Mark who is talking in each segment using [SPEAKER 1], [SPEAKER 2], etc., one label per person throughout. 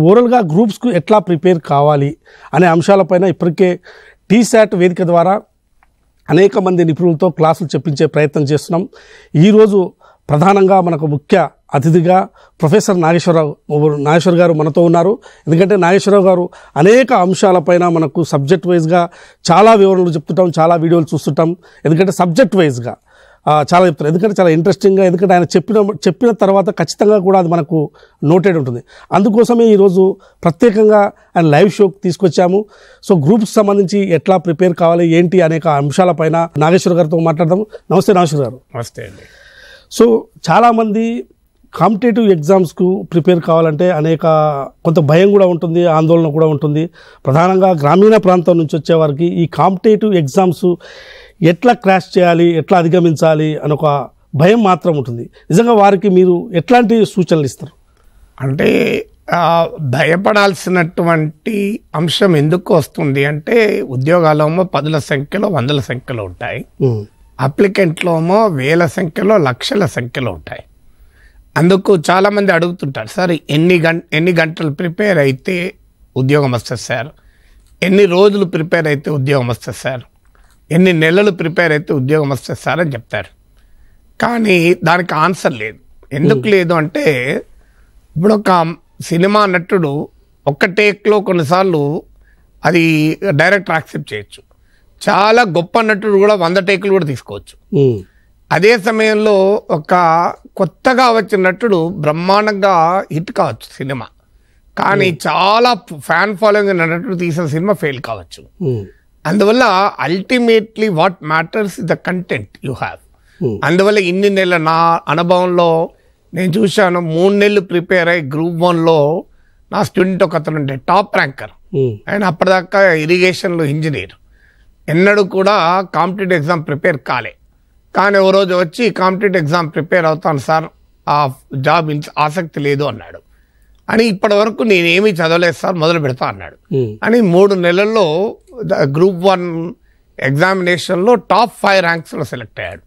[SPEAKER 1] ఓరల్గా గ్రూప్స్కు ఎట్లా ప్రిపేర్ కావాలి అనే అంశాలపైన ఇప్పటికే టీశాట్ వేదిక ద్వారా అనేక మంది నిపుణులతో క్లాసులు చెప్పించే ప్రయత్నం చేస్తున్నాం. ఈరోజు ప్రధానంగా మనకు ముఖ్య అతిథిగా ప్రొఫెసర్ నాగేశ్వర గారు మనతో ఉన్నారు. ఎందుకంటే నాగేశ్వరరావు గారు అనేక అంశాలపైన మనకు సబ్జెక్ట్ వైజ్గా చాలా వివరణలు చెప్తుంటాం, చాలా వీడియోలు చూస్తుంటాం. ఎందుకంటే సబ్జెక్ట్ వైజ్గా చాలా చెప్తారు. ఎందుకంటే చాలా ఇంట్రెస్టింగ్గా, ఎందుకంటే ఆయన చెప్పిన తర్వాత ఖచ్చితంగా కూడా అది మనకు నోటెడ్ ఉంటుంది. అందుకోసమే ఈరోజు ప్రత్యేకంగా ఆయన లైవ్ షోకి తీసుకొచ్చాము. సో గ్రూప్స్ సంబంధించి ఎట్లా ప్రిపేర్ కావాలి ఏంటి అనేక అంశాలపైన నాగేశ్వర గారితో మాట్లాడదాం. నమస్తే నాగేశ్వర గారు.
[SPEAKER 2] నమస్తే అండి.
[SPEAKER 1] సో చాలామంది కాంపిటేటివ్ ఎగ్జామ్స్కు ప్రిపేర్ కావాలంటే కొంత భయం కూడా ఉంటుంది, ఆందోళన కూడా ఉంటుంది. ప్రధానంగా గ్రామీణ ప్రాంతం నుంచి వచ్చేవారికి ఈ కాంపిటేటివ్ ఎగ్జామ్స్ ఎట్లా క్రాష్ చేయాలి, ఎట్లా అధిగమించాలి అని ఒక భయం మాత్రం ఉంటుంది. నిజంగా వారికి మీరు ఎట్లాంటి సూచనలు ఇస్తారు?
[SPEAKER 2] అంటే భయపడాల్సినటువంటి అంశం ఎందుకు వస్తుంది అంటే ఉద్యోగాలేమో 10ల సంఖ్యలో 100ల సంఖ్యలో ఉంటాయి, అప్లికెంట్లోమో 1000 సంఖ్యలో లక్షల సంఖ్యలో ఉంటాయి. అందుకు చాలామంది అడుగుతుంటారు, సార్ ఎన్ని గంటలు ప్రిపేర్ అయితే ఉద్యోగం వస్తుంది సార్, ఎన్ని రోజులు ప్రిపేర్ అయితే ఉద్యోగం వస్తుంది సార్, ఎన్ని నెలలు ప్రిపేర్ అయితే ఉద్యోగం వస్తుంది సార్ అని చెప్తారు. కానీ దానికి ఆన్సర్ లేదు. ఎందుకు లేదు అంటే ఇప్పుడు ఒక సినిమా నటుడు ఒక్క టేక్లో కొన్నిసార్లు అది డైరెక్టర్ యాక్సెప్ట్ చేయొచ్చు. చాలా గొప్ప నటుడు కూడా 100 టేకులు కూడా తీసుకోవచ్చు. అదే సమయంలో ఒక కొత్తగా వచ్చిన నటుడు బ్రహ్మాండంగా హిట్ కావచ్చు సినిమా, కానీ చాలా ఫ్యాన్ ఫాలోయింగ్ నటుడు తీసిన సినిమా ఫెయిల్ కావచ్చు. అందువల్ల ultimately what matters is the content you have. అందువల్ల ఇన్ని నెలల నా అనుభవంలో నేను చూశాను, 3 నెలలు ప్రిపేర్ అయ్యి గ్రూప్ 1లో నా స్టూడెంట్ ఒక అతను ఉండే టాప్ ర్యాంకర్. ఆయన అప్పటిదాకా ఇరిగేషన్లో ఇంజనీర్, ఎన్నడూ కూడా కాంపిటేటివ్ ఎగ్జామ్ ప్రిపేర్ కాలే. కానీ ఓ రోజు వచ్చి కాంపిటేటివ్ ఎగ్జామ్ ప్రిపేర్ అవుతాను సార్, ఆ జాబ్ ఆసక్తి లేదు అన్నాడు. అని ఇప్పటి వరకు నేనేమీ చదవలేదు సార్, మొదలు పెడతా అన్నాడు. అని 3 నెలల్లో గ్రూప్ 1 ఎగ్జామినేషన్లో టాప్ 5 ర్యాంక్స్లో సెలెక్ట్ అయ్యాడు.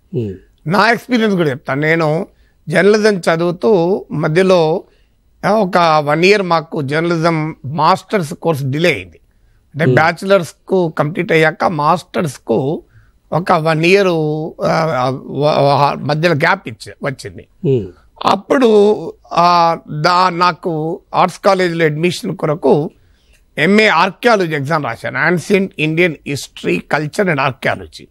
[SPEAKER 2] నా ఎక్స్పీరియన్స్ కూడా చెప్తాను. నేను జర్నలిజం చదువుతూ మధ్యలో ఒక 1 ఇయర్ మాకు జర్నలిజం మాస్టర్స్ కోర్స్ డిలే అయింది. అంటే బ్యాచిలర్స్కు కంప్లీట్ అయ్యాక మాస్టర్స్కు ఒక 1 ఇయర్ మధ్యలో గ్యాప్ వచ్చింది. అప్పుడు నాకు ఆర్ట్స్ కాలేజీలో అడ్మిషన్ కొరకు MA ఆర్కియాలజీ ఎగ్జామ్ రాశాను, ancient Indian history, culture and archaeology.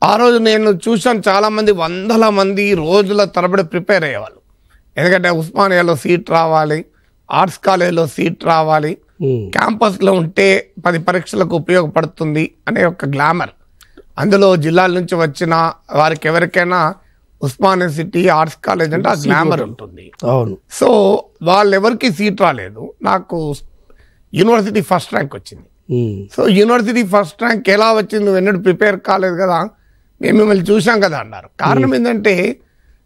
[SPEAKER 2] ఆ రోజు నేను చూశాను చాలామంది 100ల మంది రోజుల తరబడి ప్రిపేర్ అయ్యేవాళ్ళు. ఎందుకంటే ఉస్మానియాలో సీట్ రావాలి, ఆర్ట్స్ కాలేజీలో సీట్ రావాలి, క్యాంపస్లో ఉంటే 10 పరీక్షలకు ఉపయోగపడుతుంది అనే ఒక గ్లామర్. అందులో జిల్లాల నుంచి వచ్చిన వారికి ఎవరికైనా ఉస్మానియా సిటీ ఆర్ట్స్ కాలేజ్ అంటే ఆ గ్లామర్ ఉంటుంది. సో వాళ్ళెవరికి సీట్ రాలేదు. నాకు యూనివర్సిటీ ఫస్ట్ ర్యాంక్ వచ్చింది. సో యూనివర్సిటీ ఫస్ట్ ర్యాంక్ ఎలా వచ్చింది, నువ్వు ఎన్నడూ ప్రిపేర్ కాలేదు కదా, మేము మిమ్మల్ని చూసాం కదా అన్నారు. కారణం ఏంటంటే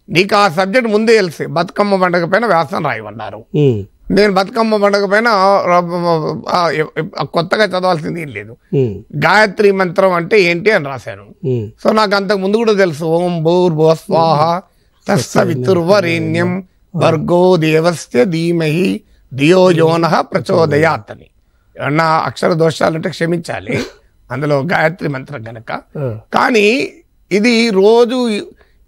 [SPEAKER 2] నీకు ఆ సబ్జెక్ట్ ముందే తెలిసి బతుకమ్మ పండుగ పైన వ్యాసం రాయమన్నారు. నేను బతుకమ్మ పండుగ పైన కొత్తగా చదవాల్సింది ఏం లేదు, గాయత్రి మంత్రం అంటే ఏంటి అని రాశాను. సో నాకు అంతకు ముందు కూడా తెలుసు, ఓం భూర్భువః స్వాహ తత్సవితుర్వరేణ్యం భర్గో దేవస్య ధీమహి ధియో యో నః ప్రచోదయాత్ అని. ఏమన్నా అక్షర దోషాలంటే క్షమించాలి అందులో గాయత్రి మంత్రం గనక. కానీ ఇది రోజు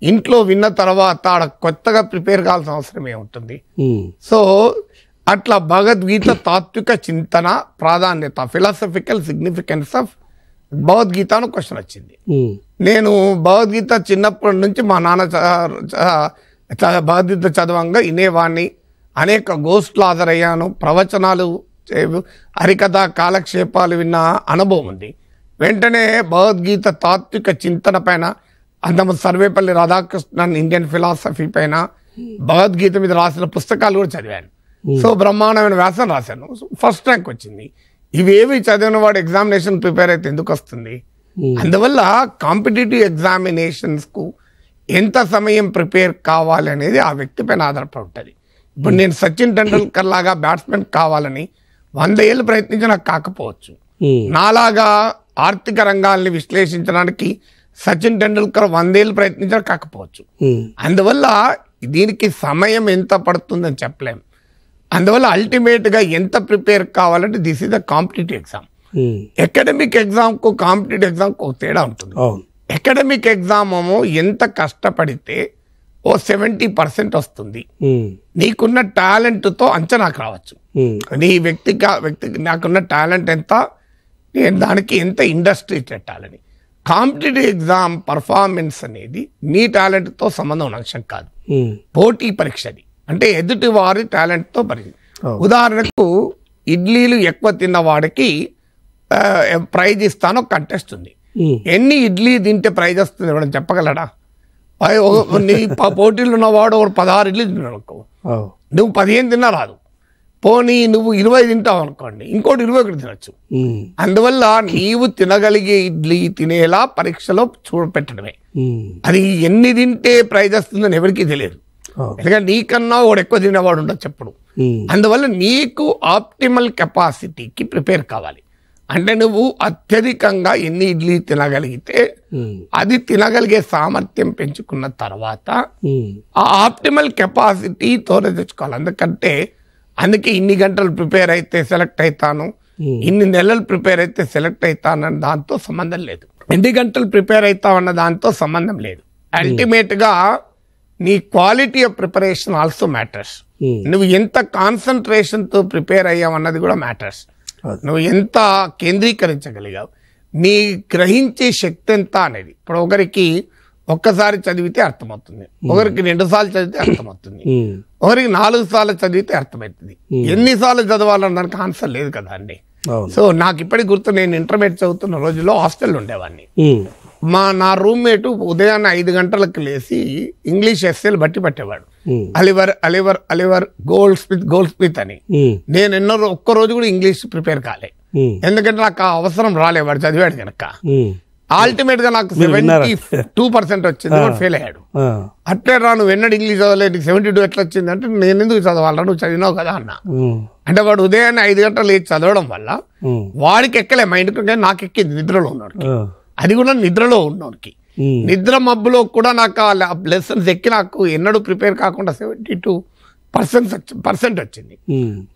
[SPEAKER 2] ఇంట్లో విన్న తర్వాత కొత్తగా ప్రిపేర్ కావాల్సిన అవసరం ఏముంటుంది. సో అట్లా భగవద్గీత తాత్విక చింతన ప్రాధాన్యత, ఫిలాసఫికల్ సిగ్నిఫికెన్స్ ఆఫ్ భగవద్గీత అని క్వశ్చన్ వచ్చింది. నేను భగవద్గీత చిన్నప్పటి నుంచి మా నాన్న భగవద్గీత చదవంగా వినేవాడిని, అనేక గోష్ఠులు హాజరయ్యాను, ప్రవచనాలు, హరికథ కాలక్షేపాలు విన్న అనుభవం ఉంది. వెంటనే భగవద్గీత తాత్విక చింతన పైన, అంతకుముందు సర్వేపల్లి రాధాకృష్ణన్ ఇండియన్ ఫిలాసఫీ పైన భగవద్గీత మీద రాసిన పుస్తకాలు కూడా చదివాను. సో బ్రహ్మాండమైన వ్యాసం రాశాను, ఫస్ట్ ర్యాంక్ వచ్చింది. ఇవేవి చదివిన వాడు ఎగ్జామినేషన్ ప్రిపేర్ అయితే ఎందుకు వస్తుంది? అందువల్ల కాంపిటేటివ్ ఎగ్జామినేషన్స్కు ఎంత సమయం ప్రిపేర్ కావాలి అనేది ఆ వ్యక్తి పైన ఆధారపడి ఉంటుంది. ఇప్పుడు నేను సచిన్ టెండూల్కర్ లాగా బ్యాట్స్మెన్ కావాలని 100 ఏళ్ళు ప్రయత్నించి నాకు కాకపోవచ్చు. నాలాగా ఆర్థిక రంగాల్ని విశ్లేషించడానికి సచిన్ టెండూల్కర్ 100 ఏళ్ళు ప్రయత్నించడం కాకపోవచ్చు. అందువల్ల దీనికి సమయం ఎంత పడుతుందని చెప్పలేం. అందువల్ల అల్టిమేట్గా ఎంత ప్రిపేర్ కావాలంటే this is the competitive exam. Academic ఎగ్జామ్కు కాంపిటేటివ్ ఎగ్జామ్కు ఒక తేడా ఉంటుంది. అకాడమిక్ ఎగ్జామ్ ఏమో ఎంత కష్టపడితే ఓ 70% వస్తుంది. నీకున్న టాలెంట్తో అంచనాకు రావచ్చు. నీ వ్యక్తి నాకున్న టాలెంట్ ఎంత, నేను దానికి ఎంత ఇండస్ట్రీ పెట్టాలని. కాంపిటేటివ్ ఎగ్జామ్ పర్ఫార్మెన్స్ అనేది నీ టాలెంట్తో సంబంధం ఉన్న అంశం కాదు, పోటీ పరీక్షది. అంటే ఎదుటి వారి టాలెంట్తో పరీక్ష. ఉదాహరణకు ఇడ్లీలు ఎక్కువ తిన్న వాడికి ప్రైజ్ ఇస్తాను కంటెస్ట్ ఉంది. ఎన్ని ఇడ్లీ తింటే ప్రైజ్ వస్తుంది ఎవరైనా చెప్పగలడా? నీ పోటీలు ఉన్నవాడు 16 ఇడ్లీ తిన్నాడు, నువ్వు 15 తిన్నా రాదు. పోనీ నువ్వు 20 తింటావు అనుకోండి, ఇంకోటి 21 తినచ్చు. అందువల్ల నీవు తినగలిగే ఇడ్లీ తినేలా పరీక్షలో చూడపెట్టడమే. అది ఎన్ని తింటే ప్రైజ్ వస్తుందని ఎవరికీ తెలియదు. ఎందుకంటే నీకన్నా వాడు ఎక్కువ తినేవాడు ఉండదు చెప్పుడు. అందువల్ల నీకు ఆప్టిమల్ కెపాసిటీకి ప్రిపేర్ కావాలి. అంటే నువ్వు అత్యధికంగా ఎన్ని ఇడ్లీ తినగలిగితే అది తినగలిగే సామర్థ్యం పెంచుకున్న తర్వాత ఆ ఆప్టిమల్ కెపాసిటీతో తెచ్చుకోవాలి. అందుకే ఇన్ని గంటలు ప్రిపేర్ అయితే సెలెక్ట్ అవుతాను, ఇన్ని నెలలు ప్రిపేర్ అయితే సెలెక్ట్ అవుతానన్న దాంతో సంబంధం లేదు. ఎన్ని గంటలు ప్రిపేర్ అవుతావన్న దాంతో సంబంధం లేదు. అల్టిమేట్ గా నీ quality of preparation also matters. నువ్వు ఎంత కాన్సన్ట్రేషన్ తో ప్రిపేర్ అయ్యావన్నది కూడా మ్యాటర్స్. నువ్వు ఎంత కేంద్రీకరించగలిగావు, నీ గ్రహించే శక్తి ఎంత అనేది. ఇప్పుడు ఒకరికి ఒక్కసారి చదివితే అర్థమవుతుంది, ఒకరికి 2 సార్లు చదివితే అర్థమవుతుంది, ఒకరికి 4 సార్లు చదివితే అర్థమవుతుంది. ఎన్నిసార్లు చదవాలన్న దానికి ఆన్సర్ లేదు కదా అండి. సో నాకు ఇప్పటికి గుర్తు, నేను ఇంటర్మీడియట్ చదువుతున్న రోజుల్లో హాస్టల్ ఉండేవాడిని. నా రూమ్మేట్ ఉదయాన్నే 5 గంటలకు లేచి ఇంగ్లీష్ ఎస్సేలు బట్టి పట్టేవాడు. అలివర్ గోల్డ్ స్మిత్ అని. నేను ఒక్క రోజు కూడా ఇంగ్లీష్ ప్రిపేర్ కాలే, ఎందుకంటే నాకు ఆ అవసరం రాలేవాడు, చదివాడు కనుక. అల్టిమేట్ గా నాకు 72% వచ్చింది, ఫెయిల్ అయ్యాడు. అట్లే రా నువ్వు ఎన్నడు ఇంగ్లీష్ చదవలేదు, 72 ఎట్లా వచ్చింది అంటే, నేను ఎందుకు చదవాలరా, నువ్వు చదివినావు కదా అన్న. అంటే వాడు ఉదయాన్నే 5 గంటలు లేచి చదవడం వల్ల వాడికి ఎక్కలే మైండ్, నాకు ఎక్కింది నిద్రలో ఉన్నాడు. అది కూడా నిద్రలో ఉన్నోడికి, నిద్ర మబ్బులో కూడా నాకు ఆ లెసన్స్ ఎక్కి నాకు ఎన్నడూ ప్రిపేర్ కాకుండా 72% వచ్చింది.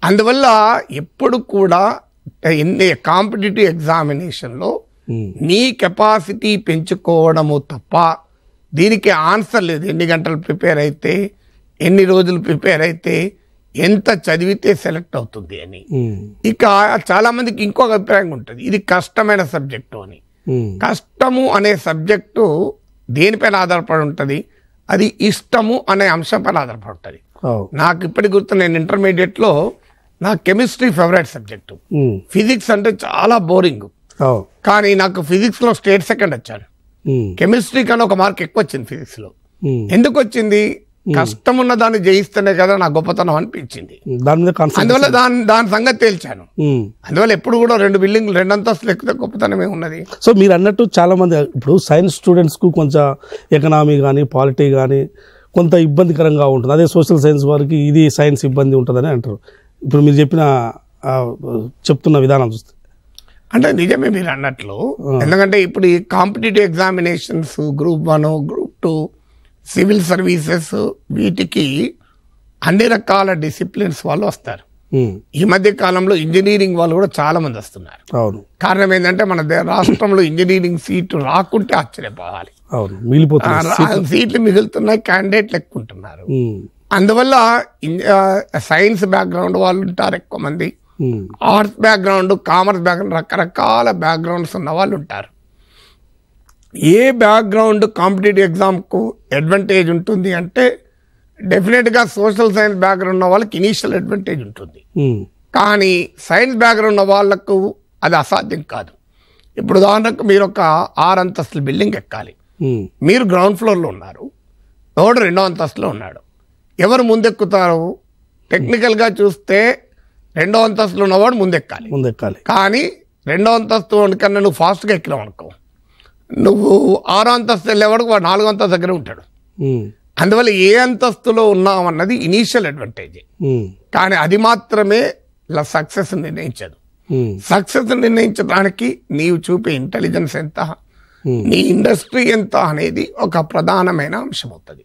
[SPEAKER 2] అందువల్ల ఎప్పుడు కూడా కాంపిటేటివ్ ఎగ్జామినేషన్లో నీ కెపాసిటీ పెంచుకోవడము తప్ప దీనికి ఆన్సర్ లేదు. ఎన్ని గంటలు ప్రిపేర్ అయితే, ఎన్ని రోజులు ప్రిపేర్ అయితే, ఎంత చదివితే సెలెక్ట్ అవుతుంది అని. ఇక చాలా మందికి ఇంకొక అభిప్రాయం ఉంటుంది, ఇది కష్టమైన సబ్జెక్టు అని. కష్టము అనే సబ్జెక్టు దేనిపైన ఆధారపడి ఉంటుంది, అది ఇష్టము అనే అంశంపైన ఆధారపడి ఉంటుంది. నాకు ఇప్పటికి గుర్తు, నేను ఇంటర్మీడియట్ లో నాకు కెమిస్ట్రీ ఫేవరెట్ సబ్జెక్టు. ఫిజిక్స్ అంటే చాలా బోరింగ్, కానీ నాకు ఫిజిక్స్ లో స్టేట్ సెకండ్ వచ్చాను. కెమిస్ట్రీ కన్నా 1 మార్క్ ఎక్కువ వచ్చింది ఫిజిక్స్ లో. ఎందుకు వచ్చింది? కష్టం ఉన్న దాన్ని జయిస్తేనే కదా నా గొప్పతనం అనిపించింది. అందువల్ల దాని సంగతి తేల్చాను. అందువల్ల ఎప్పుడు కూడా 2 బిల్డింగ్లు 2 అంతస్తులు ఎక్కితే గొప్పతనమే ఉన్నది.
[SPEAKER 1] సో మీరు అన్నట్టు చాలా మంది ఇప్పుడు సైన్స్ స్టూడెంట్స్ కు కొంచెం ఎకనామీ కానీ పాలిటీ కానీ కొంత ఇబ్బందికరంగా ఉంటుంది. అదే సోషల్ సైన్స్ వారికి ఇది సైన్స్ ఇబ్బంది ఉంటుందని అంటారు. ఇప్పుడు మీరు చెప్తున్న విధానం చూస్తే
[SPEAKER 2] అంటే నిజమే మీరు అన్నట్లు. ఎందుకంటే ఇప్పుడు ఈ competitive examinations group 1, group 2, civil services, వీటికి అన్ని రకాల డిసిప్లిన్స్ వాళ్ళు వస్తారు. ఈ మధ్య కాలంలో ఇంజనీరింగ్ వాళ్ళు కూడా చాలా మంది వస్తున్నారు. కారణం ఏంటంటే మన రాష్ట్రంలో ఇంజనీరింగ్ సీటు రాకుంటే ఆశ్చర్యపోవాలి, సీట్లు మిగులుతున్నాయి, క్యాండిడేట్లు ఎక్కువ ఉంటున్నారు. అందువల్ల సైన్స్ బ్యాక్గ్రౌండ్ వాళ్ళు ఉంటారు ఎక్కువ మంది, ఆర్ట్స్ బ్యాక్గ్రౌండ్, కామర్స్ బ్యాక్గ్రౌండ్, రకరకాల బ్యాక్గ్రౌండ్స్ ఉన్న వాళ్ళు ఉంటారు. ఏ బ్యాక్గ్రౌండ్ కాంపిటేటివ్ ఎగ్జామ్కు అడ్వాంటేజ్ ఉంటుంది అంటే డెఫినెట్గా సోషల్ సైన్స్ బ్యాక్గ్రౌండ్ ఉన్న వాళ్ళకి ఇనీషియల్ అడ్వాంటేజ్ ఉంటుంది. కానీ సైన్స్ బ్యాక్గ్రౌండ్ ఉన్న వాళ్ళకు అది అసాధ్యం కాదు. ఇప్పుడు ఉదాహరణకు మీరు ఒక 6 అంతస్తుల బిల్డింగ్ ఎక్కాలి, మీరు గ్రౌండ్ ఫ్లోర్లో ఉన్నారు, ఎవడు 2వ అంతస్తులో ఉన్నాడు. ఎవరు ముందెక్కుతారు? టెక్నికల్గా చూస్తే 2వ అంతస్తులో ఉన్నవాడు ముందెక్కాలి. కానీ 2వ అంతస్తు కన్నా నువ్వు ఫాస్ట్గా ఎక్కినావు అనుకో, నువ్వు 6వ అంతస్తు వెళ్ళేవాడికి వాడు 4వ అంతస్తు దగ్గర ఉంటాడు. అందువల్ల ఏ అంతస్తులో ఉన్నావు అన్నది ఇనీషియల్ అడ్వాంటేజ్. కానీ అది మాత్రమే సక్సెస్ నిర్ణయించదు. సక్సెస్ నిర్ణయించడానికి నీవు చూపే ఇంటెలిజెన్స్ ఎంత, నీ ఇండస్ట్రీ ఎంత అనేది ఒక ప్రధానమైన అంశం అవుతుంది.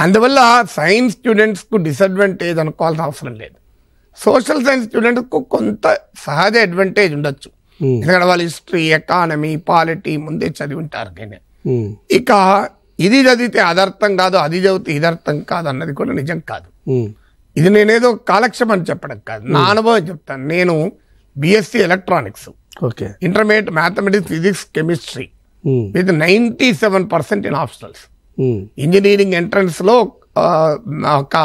[SPEAKER 2] అందువల్ల సైన్స్ స్టూడెంట్స్ కు డిసడ్వాంటేజ్ అనుకోవాల్సిన అవసరం లేదు. సోషల్ సైన్స్ స్టూడెంట్కు కొంత సహజ అడ్వాంటేజ్ ఉండొచ్చు, ఎందుకంటే వాళ్ళు హిస్టరీ, ఎకానమీ, పాలిటీ ముందే చదివి ఉంటారు. కానీ ఇక ఇది చదివితే అదర్థం కాదు, అది చదివితే ఇది అర్థం కాదు అన్నది కూడా నిజం కాదు. ఇది నేనేదో కాలక్షేపం అని చెప్పడం కాదు, నా అనుభవం చెప్తాను. నేను BSc electronics, intermediate mathematics, physics, chemistry with 97% in optionals. Engineering entrance లో ఒక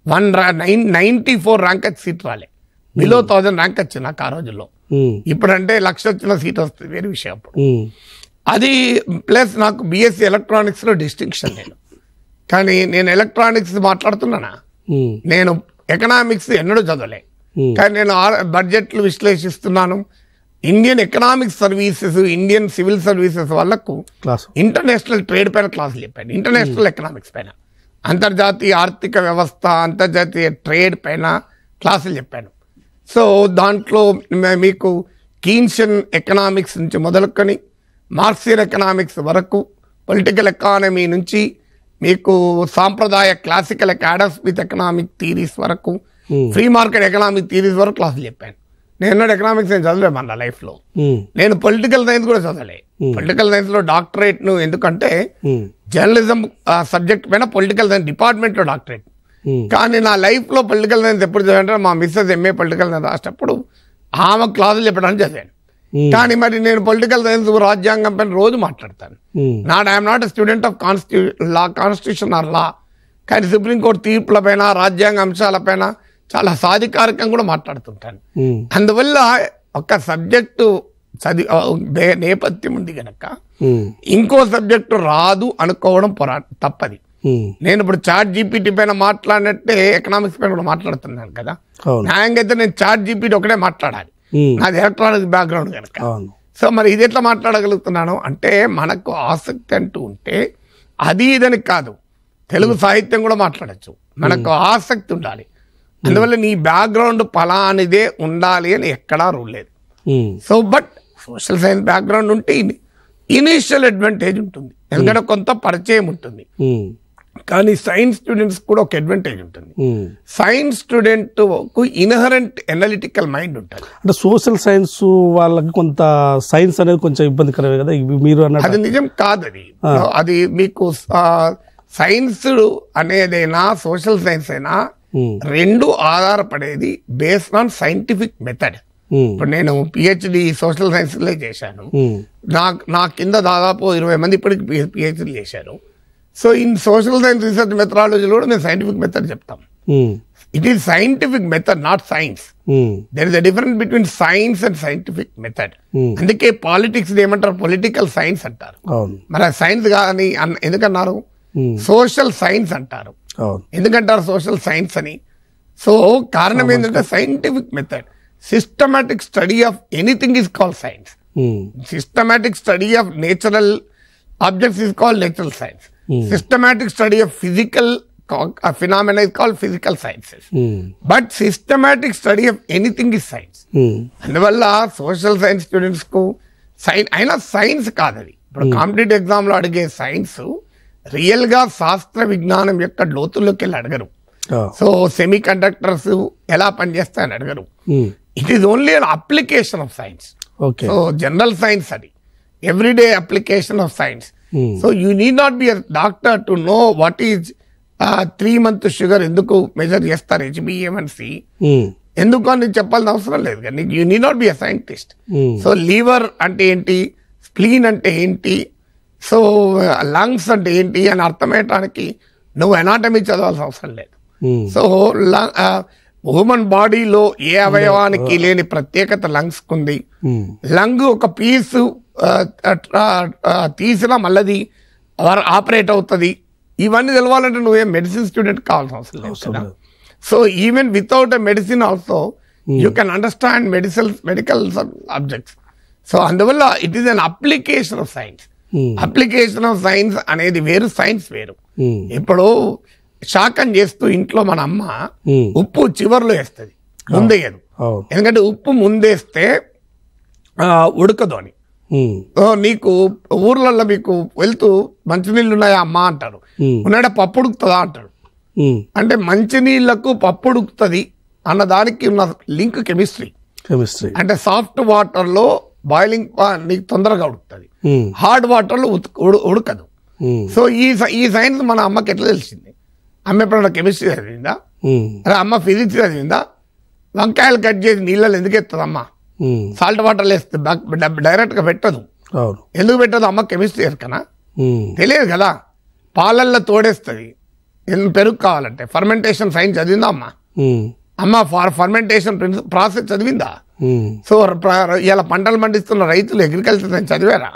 [SPEAKER 2] 94 ర్యాంక్ సీట్ రాలే, బిలో 1000 ర్యాంక్ వచ్చింది నాకు ఆ రోజుల్లో. ఇప్పుడంటే 1,00,000 వచ్చిన సీట్ వస్తుంది, వేరే విషయం. అప్పుడు అది ప్లస్ నాకు బిఎస్సి ఎలక్ట్రానిక్స్ లో డిస్టింక్షన్ లేదు. కానీ నేను ఎలక్ట్రానిక్స్ మాట్లాడుతున్నానా, నేను ఎకనామిక్స్ ఎన్నడూ చదవలే. కానీ నేను బడ్జెట్లు విశ్లేషిస్తున్నాను. Indian economic services, Indian civil services వాళ్ళకు ఇంటర్నేషనల్ ట్రేడ్ పైన క్లాసులు చెప్పాను, ఇంటర్నేషనల్ ఎకనామిక్స్ పైన, అంతర్జాతీయ ఆర్థిక వ్యవస్థ, అంతర్జాతీయ ట్రేడ్ పైన క్లాసులు చెప్పాను. సో దాంట్లో మీకు కీన్షియన్ ఎకనామిక్స్ నుంచి మొదలుకొని మార్క్సియన్ ఎకనామిక్స్ వరకు, పొలిటికల్ ఎకానమీ నుంచి మీకు సాంప్రదాయ క్లాసికల్ అడామ్ స్మిత్ ఎకనామిక్ థీరీస్ వరకు, ఫ్రీ మార్కెట్ ఎకనామిక్ థీరీస్ వరకు క్లాసులు చెప్పాను. నేను ఎకనామిక్స్ నేను చదవలేము నా లైఫ్లో. నేను పొలిటికల్ సైన్స్ కూడా చదవలే. పొలిటికల్ సైన్స్ లో డాక్టరేట్ ను, ఎందుకంటే జర్నలిజం సబ్జెక్ట్ పైన పొలిటికల్ సైన్స్ డిపార్ట్మెంట్ లో డాక్టరేట్. కానీ నా లైఫ్ లో పొలిటికల్ సైన్స్ ఎప్పుడు చదివానంటే మా మిస్సెస్ ఎంఏ పొలిటికల్ సైన్స్ రాసేటప్పుడు ఆమె క్లాసులు చెప్పడానికి చదివాను. కానీ మరి నేను పొలిటికల్ సైన్స్, రాజ్యాంగం పైన రోజు మాట్లాడతాను. I'm not a student of constitution or law, కానీ సుప్రీంకోర్టు తీర్పుల పైన, రాజ్యాంగ అంశాల పైన చాలా సాధికారికంగా కూడా మాట్లాడుతుంటాను. అందువల్ల ఒక సబ్జెక్టు నేపథ్యం ఉంది కనుక ఇంకో సబ్జెక్టు రాదు అనుకోవడం తప్పది. నేను ఇప్పుడు చాట్ జీపీటీ పైన మాట్లాడినట్టే ఎకనామిక్స్ పైన కూడా మాట్లాడుతున్నాను కదా. న్యాయంగా అయితే నేను చాట్ జీపీటీ ఒకటే మాట్లాడాలి, నాది ఎలక్ట్రానిక్స్ బ్యాక్గ్రౌండ్ కనుక. సో మరి ఇది ఎట్లా మాట్లాడగలుగుతున్నాను అంటే, మనకు ఆసక్తి అంటూ ఉంటే అది ఇదని కాదు, తెలుగు సాహిత్యం కూడా మాట్లాడచ్చు, మనకు ఆసక్తి ఉండాలి. అందువల్ల నీ బ్యాక్గ్రౌండ్ ఫలానిదే ఉండాలి అని ఎక్కడా రూల్ లేదు. So but social science background ఉంటే ఇనీషియల్ అడ్వాంటేజ్ ఉంటుంది, ఎందుకంటే కొంత పరిచయం ఉంటుంది. కానీ సైన్స్ స్టూడెంట్స్ కూడా ఒక అడ్వాంటేజ్ ఉంటుంది. సైన్స్ స్టూడెంట్ కు ఇన్హరెంట్ ఎనలిటికల్ మైండ్ ఉంటుంది.
[SPEAKER 1] అంటే సోషల్ సైన్స్ వాళ్ళకి కొంత సైన్స్ అనేది కొంచెం ఇబ్బందికరమే కదా మీరు అన్నది.
[SPEAKER 2] అది నిజం కాదు. అది మీకు సైన్స్ అనేదైనా సోషల్ సైన్స్ అయినా రెండు ఆధారపడేది బేస్డ్ ఆన్ సైంటిఫిక్ మెథడ్. ఇప్పుడు నేను పిహెచ్డి సోషల్ సైన్స్ లో చేశాను, నా కింద దాదాపు 20 మంది ఇప్పటికి పిహెచ్డి చేశారు. So in social science research మెథడాలజీలో కూడా మేము సైంటిఫిక్ మెథడ్ చెప్తాం. It is scientific method, not science. There is a difference between science and scientific method. అందుకే పాలిటిక్స్ ఏమంటారు, పొలిటికల్ సైన్స్ అంటారు. మరి సైన్స్ కానీ ఎందుకన్నారు, సోషల్ సైన్స్ అంటారు. ఎందుకంటారు సోషల్ సైన్స్ అని? సో కారణం ఏంటంటే scientific method, systematic study of anything is called science. Systematic study of natural objects is called natural science. Systematic study of physical phenomena is called physical sciences. But systematic study of anything is science. అందువల్ల social science students కు అయినా science కాదది. ఇప్పుడు competitive exam లో అడిగే science real గా శాస్త్ర విజ్ఞానం యొక్క లోతుల్లోకి వెళ్ళి అడగరు. సో సెమీ కండక్టర్స్ ఎలా పనిచేస్తాయని అడగరు. It is only an application of science. So general science అది, everyday application of science. So you need not be a doctor to know what is 3-month sugar ఎందుకు మెజర్ చేస్తారు, HbA1c ఎందుకు అని చెప్పాల్సిన అవసరం లేదు. కానీ you need not be a scientist. So liver అంటే ఏంటి, స్ప్లీన్ అంటే ఏంటి, సో లంగ్స్ అంటే ఏంటి అని అర్థమయ్యటానికి నువ్వు ఎనాటమీ చదవాల్సిన అవసరం లేదు. సో హ్యూమన్ బాడీలో ఏ అవయవానికి లేని ప్రత్యేకత లంగ్స్ కుంది. లంగ్ ఒక పీసు తీసినా మళ్ళీ ఆపరేట్ అవుతుంది. ఇవన్నీ తెలవాలంటే నువ్వే మెడిసిన్ స్టూడెంట్ కావాల్సిన అవసరం లేదు కదా. So even without a medicine also you can understand medical subjects. So అందువల్ల it is an application of science. Application of science అనేది వేరు, సైన్స్ వేరు. ఇప్పుడు శాకం చేస్తూ ఇంట్లో మన అమ్మ ఉప్పు చివర్లో వేస్తుంది, ముందేయదు. ఎందుకంటే ఉప్పు ముందేస్తే ఉడకదు అని. నీకు ఊర్లలో మీకు వెళ్తూ మంచినీళ్ళు ఉన్నాయా అమ్మా అంటారు, ఉన్నాడే పప్పు ఉడుకుతుందా అంటాడు. అంటే మంచినీళ్లకు పప్పు ఉడుకుతుంది అన్న దానికి ఉన్న లింక్ కెమిస్ట్రీ. అంటే సాఫ్ట్ వాటర్లో బాయిలింగ్ నీకు తొందరగా ఉడుకుతుంది, హార్డ్ వాటర్లో ఉడకదు. సో ఈ సైన్స్ మన అమ్మకి ఎట్లా తెలిసింది? అమ్మ ఎప్పుడన్నా కెమిస్ట్రీ చదివిందా? అరే అమ్మ ఫిజిక్స్ చదివిందా? వంకాయలు కట్ చేసి నీళ్ళలో ఎందుకు ఎత్తది అమ్మ? సాల్ట్ వాటర్లో వేస్తే డైరెక్ట్గా పెట్టదు. ఎందుకు పెట్టదు? అమ్మ కెమిస్ట్రీ ఎరకనా? తెలియదు కదా. పాలల్లో తోడేస్తుంది పెరుగు కావాలంటే. ఫర్మెంటేషన్ సైన్స్ చదివిందా అమ్మ? అమ్మ ఫర్మెంటేషన్ ప్రాసెస్ చదివిందా? సో ఇలా పంటలు పండిస్తున్న రైతులు అగ్రికల్చర్ సైన్స్ చదివారా?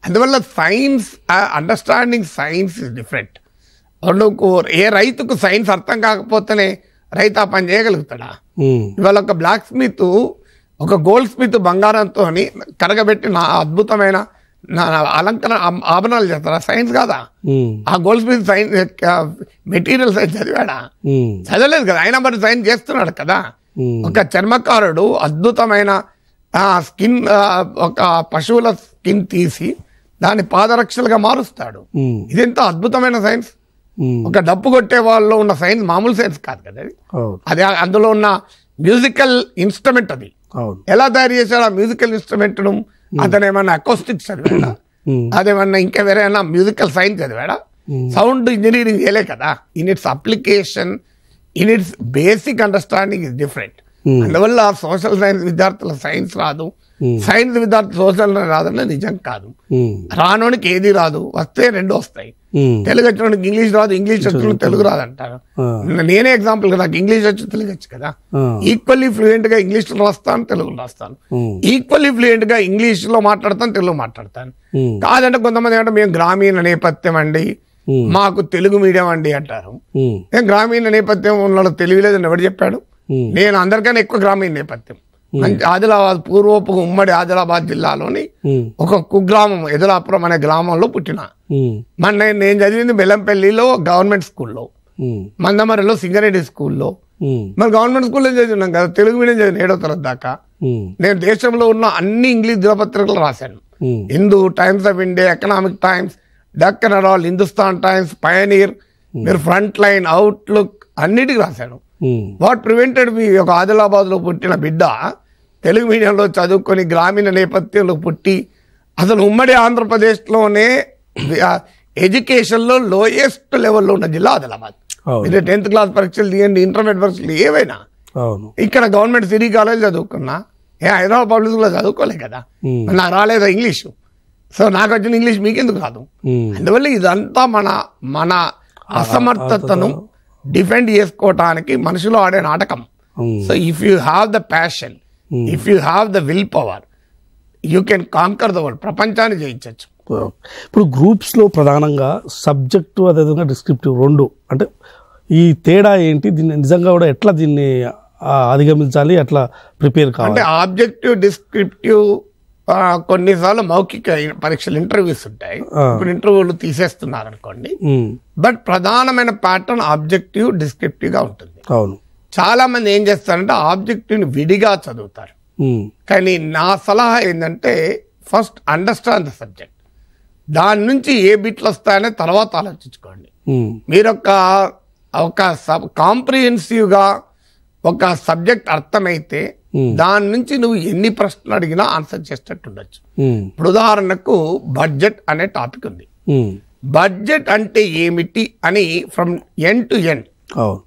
[SPEAKER 2] అందువల్ల science, understanding science is different. ఏ రైతుకు సైన్స్ అర్థం కాకపోతేనే రైతు ఆ పని చేయగలుగుతాడా? ఇవాళ ఒక బ్లాక్ స్మిత్, ఒక గోల్డ్ స్మిత్ బంగారంతో కరగబెట్టి నా అద్భుతమైన అలంకరణ ఆభరణాలు చేస్తారా? సైన్స్ కాదా? ఆ goldsmith science material science చదివాడా? చదవలేదు కదా. అయినా మరి సైన్స్ చేస్తున్నాడు కదా. ఒక చర్మకారుడు అద్భుతమైన స్కిన్, ఒక పశువుల స్కిన్ తీసి దాన్ని పాదరక్షలుగా మారుస్తాడు. ఇదెంత అద్భుతమైన సైన్స్. ఒక డప్పు కొట్టే వాళ్ళలో ఉన్న సైన్స్ మామూలు సైన్స్ కాదు కదా అది. అందులో ఉన్న మ్యూజికల్ ఇన్స్ట్రుమెంట్ అది. ఎలా తయారు చేశాడు ఆ మ్యూజికల్ ఇన్స్ట్రుమెంట్? అతను ఏమన్నా అకోస్టిక్స్ చదివాడా? అదేమన్నా ఇంకా వేరే ఏమన్నా మ్యూజికల్ సైన్స్ చదివాడా? సౌండ్ ఇంజనీరింగ్ చేయలే కదా. In it's application, in it's basic understanding is different. అందువల్ల సోషల్ సైన్స్ విద్యార్థుల సైన్స్ రాదు, సైన్స్ విద్యార్థులు సోషల్ రాదన్న నిజం కాదు. రానోనికి ఏది రాదు, వస్తే రెండు వస్తాయి. తెలుగు వచ్చినోడికి ఇంగ్లీష్ రాదు, ఇంగ్లీష్ వచ్చిన తెలుగు రాదు అంటారు. నేనే ఎగ్జాంపుల్ కదా, నాకు ఇంగ్లీష్ వచ్చి తెలుగు వచ్చు కదా. ఈక్వల్లీ ఫ్లూయెంట్ గా ఇంగ్లీష్ లో రాస్తాను, తెలుగు రాస్తాను. ఈక్వల్లీ ఫ్లూయెంట్ గా ఇంగ్లీష్ లో మాట్లాడతాను, తెలుగు మాట్లాడతాను. కాదంటే కొంతమంది ఏమంటే మేము గ్రామీణ నేపథ్యం అండి, మాకు తెలుగు మీడియం అండి అంటారు. నేను గ్రామీణ నేపథ్యం ఉన్న తెలుగు లేదని ఎవరు చెప్పాడు? నేను అందరికన్నా ఎక్కువ గ్రామీణ నేపథ్యం. ఆదిలాబాద్ పూర్వపు ఉమ్మడి ఆదిలాబాద్ జిల్లాలోని ఒక కుగ్రామం ఎదులాపురం అనే గ్రామంలో పుట్టిన. నేను చదివింది బెల్లంపల్లిలో గవర్నమెంట్ స్కూల్లో, మందమరిలో సింగరెడ్డి స్కూల్లో. మరి గవర్నమెంట్ స్కూల్లో చదివినాం కదా, తెలుగు మీడియం చదివిన 7వ తరగతి దాకా. నేను దేశంలో ఉన్న అన్ని ఇంగ్లీష్ దినపత్రికలు రాశాను. Hindu, Times of India, Economic Times, Deccan Herald, Hindustan Times, Pioneer, మీరు ఫ్రంట్ లైన్, అవుట్లుక్ అన్నిటికీ రాశాను. What prevented me? ఒక ఆదిలాబాద్ లో పుట్టిన బిడ్డ తెలుగు మీడియంలో చదువుకొని గ్రామీణ నేపథ్యంలో పుట్టి అసలు ఉమ్మడి ఆంధ్రప్రదేశ్లోనే ఎడ్యుకేషన్లో లోయెస్ట్ లెవెల్లో ఉన్న జిల్లా ఆదిలాబాద్. మీరు 10th క్లాస్ పరీక్షలు తీయండి, ఇంటర్మీడియట్ పరీక్షలు ఏవైనా. ఇక్కడ గవర్నమెంట్ సిటీ కాలేజ్ చదువుకున్నా, హైదరాబాద్ పబ్లిక్ స్కూల్లో చదువుకోలే కదా. నాకు రాలేదా ఇంగ్లీషు? సో నాకు వచ్చిన ఇంగ్లీష్ మీకెందుకు రాదు? అందువల్ల ఇదంతా మన అసమర్థతను డిఫెండ్ చేసుకోవటానికి మనుషులు ఆడే నాటకం. So if you have the passion, if you have the will power, you can conquer the world. ప్రపంచాన్ని జయించవచ్చు.
[SPEAKER 1] ఇప్పుడు గ్రూప్స్లో ప్రధానంగా సబ్జెక్టు అదేవిధంగా డిస్క్రిప్టివ్ రెండు, అంటే ఈ తేడా ఏంటి? దీన్ని నిజంగా కూడా ఎట్లా దీన్ని అధిగమించాలి, ఎట్లా ప్రిపేర్ కావాలి?
[SPEAKER 2] అంటే ఆబ్జెక్టివ్, డిస్క్రిప్టివ్ కొన్నిసార్లు మౌఖిక పరీక్షలు, ఇంటర్వ్యూస్ ఉంటాయి. ఇప్పుడు ఇంటర్వ్యూలు తీసేస్తున్నారు అనుకోండి. బట్ ప్రధానమైన ప్యాటర్న్ ఆబ్జెక్టివ్, డిస్క్రిప్టివ్ గా ఉంటుంది. చాలా మంది ఏం చేస్తారంటే ఆబ్జెక్టివ్ ని విడిగా చదువుతారు. కానీ నా సలహా ఏంటంటే ఫస్ట్ అండర్స్టాండ్ ద సబ్జెక్ట్, దాని నుంచి ఏ బిట్లు వస్తాయనే తర్వాత ఆలోచించుకోండి. మీరు ఒక కాంప్రిహెన్సివ్ గా ఒక సబ్జెక్ట్ అర్థమైతే దాని నుంచి నువ్వు ఎన్ని ప్రశ్నలు అడిగినా ఆన్సర్ చేసేటట్టు ఉండొచ్చు. ఇప్పుడు ఉదాహరణకు బడ్జెట్ అనే టాపిక్ ఉంది. బడ్జెట్ అంటే ఏమిటి అని ఫ్రమ్ ఎండ్ టు ఎండ్,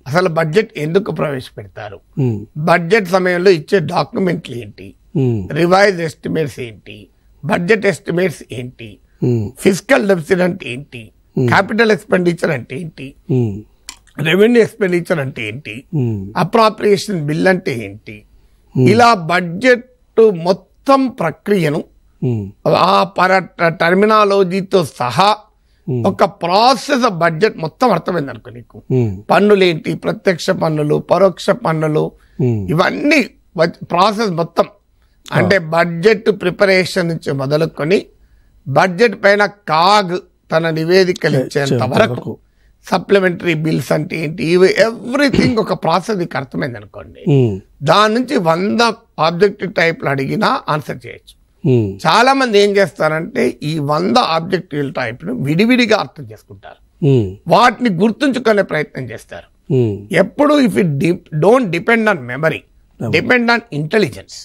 [SPEAKER 2] అసలు బడ్జెట్ ఎందుకు ప్రవేశపెడతారు, బడ్జెట్ సమయంలో ఇచ్చే డాక్యుమెంట్లు ఏంటి, రివైజ్ ఎస్టిమేట్స్ ఏంటి, బడ్జెట్ ఎస్టిమేట్స్ ఏంటి, ఫిజికల్ డెఫిసిట్ అంటే ఏంటి, క్యాపిటల్ ఎక్స్పెండిచర్ అంటే ఏంటి, రెవెన్యూ ఎక్స్పెండిచర్ అంటే ఏంటి, అప్రాప్రియేషన్ బిల్ అంటే ఏంటి, ఇలా బడ్జెట్ మొత్తం ప్రక్రియను ఆ టర్మినాలజీతో సహా ఒక ప్రాసెస్ ఆఫ్ బడ్జెట్ మొత్తం అర్థమైంది అనుకో నీకు. పన్నులు ఏంటి, ప్రత్యక్ష పన్నులు, పరోక్ష పన్నులు, ఇవన్నీ ప్రాసెస్ మొత్తం. అంటే బడ్జెట్ ప్రిపరేషన్ నుంచి మొదలుకొని బడ్జెట్ పైన కాగ్ తన నివేదికలు ఇచ్చేంత వరకు, సప్లిమెంటరీ బిల్స్ అంటే ఏంటి, ఎవ్రీథింగ్ ఒక ప్రాసెస్ నీకు అర్థమైంది అనుకోండి. దాని నుంచి 100 ఆబ్జెక్టివ్ టైప్లు అడిగినా ఆన్సర్ చేయొచ్చు. చాలా మంది ఏం చేస్తారంటే ఈ 100 ఆబ్జెక్టివ్ టైప్ ను విడివిడిగా అర్థం చేసుకుంటారు, వాటిని గుర్తుంచుకునే ప్రయత్నం చేస్తారు. ఎప్పుడు if it don't depend on memory, depend on intelligence.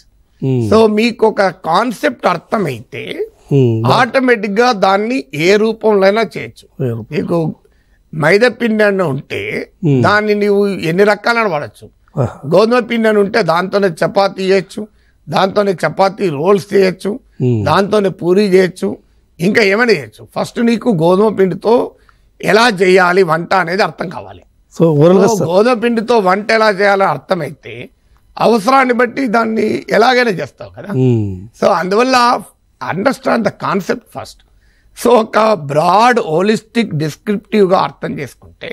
[SPEAKER 2] So మీకు ఒక కాన్సెప్ట్ అర్థమైతే ఆటోమేటిక్ గా దాన్ని ఏ రూపంలో అయినా చేయొచ్చు. నీకు మైదా పిండి అని ఉంటే దాన్ని నీవు ఎన్ని రకాలను వాడచ్చు. గోధుమ పిండి అని ఉంటే దాంతోనే చపాతీ చేయొచ్చు, దాంతోనే చపాతీ రోల్స్ చేయొచ్చు, దాంతోనే పూరీ చేయొచ్చు, ఇంకా ఏమైనా చేయొచ్చు. ఫస్ట్ నీకు గోధుమ పిండితో ఎలా చేయాలి వంట అనేది అర్థం కావాలి. సో గోధుమ పిండితో వంట ఎలా చేయాలో అర్థమైతే అవసరాన్ని బట్టి దాన్ని ఎలాగైనా చేస్తావు కదా. సో అందువల్ల understand the concept first. So ఒక బ్రాడ్ హోలిస్టిక్ డిస్క్రిప్టివ్గా అర్థం చేసుకుంటే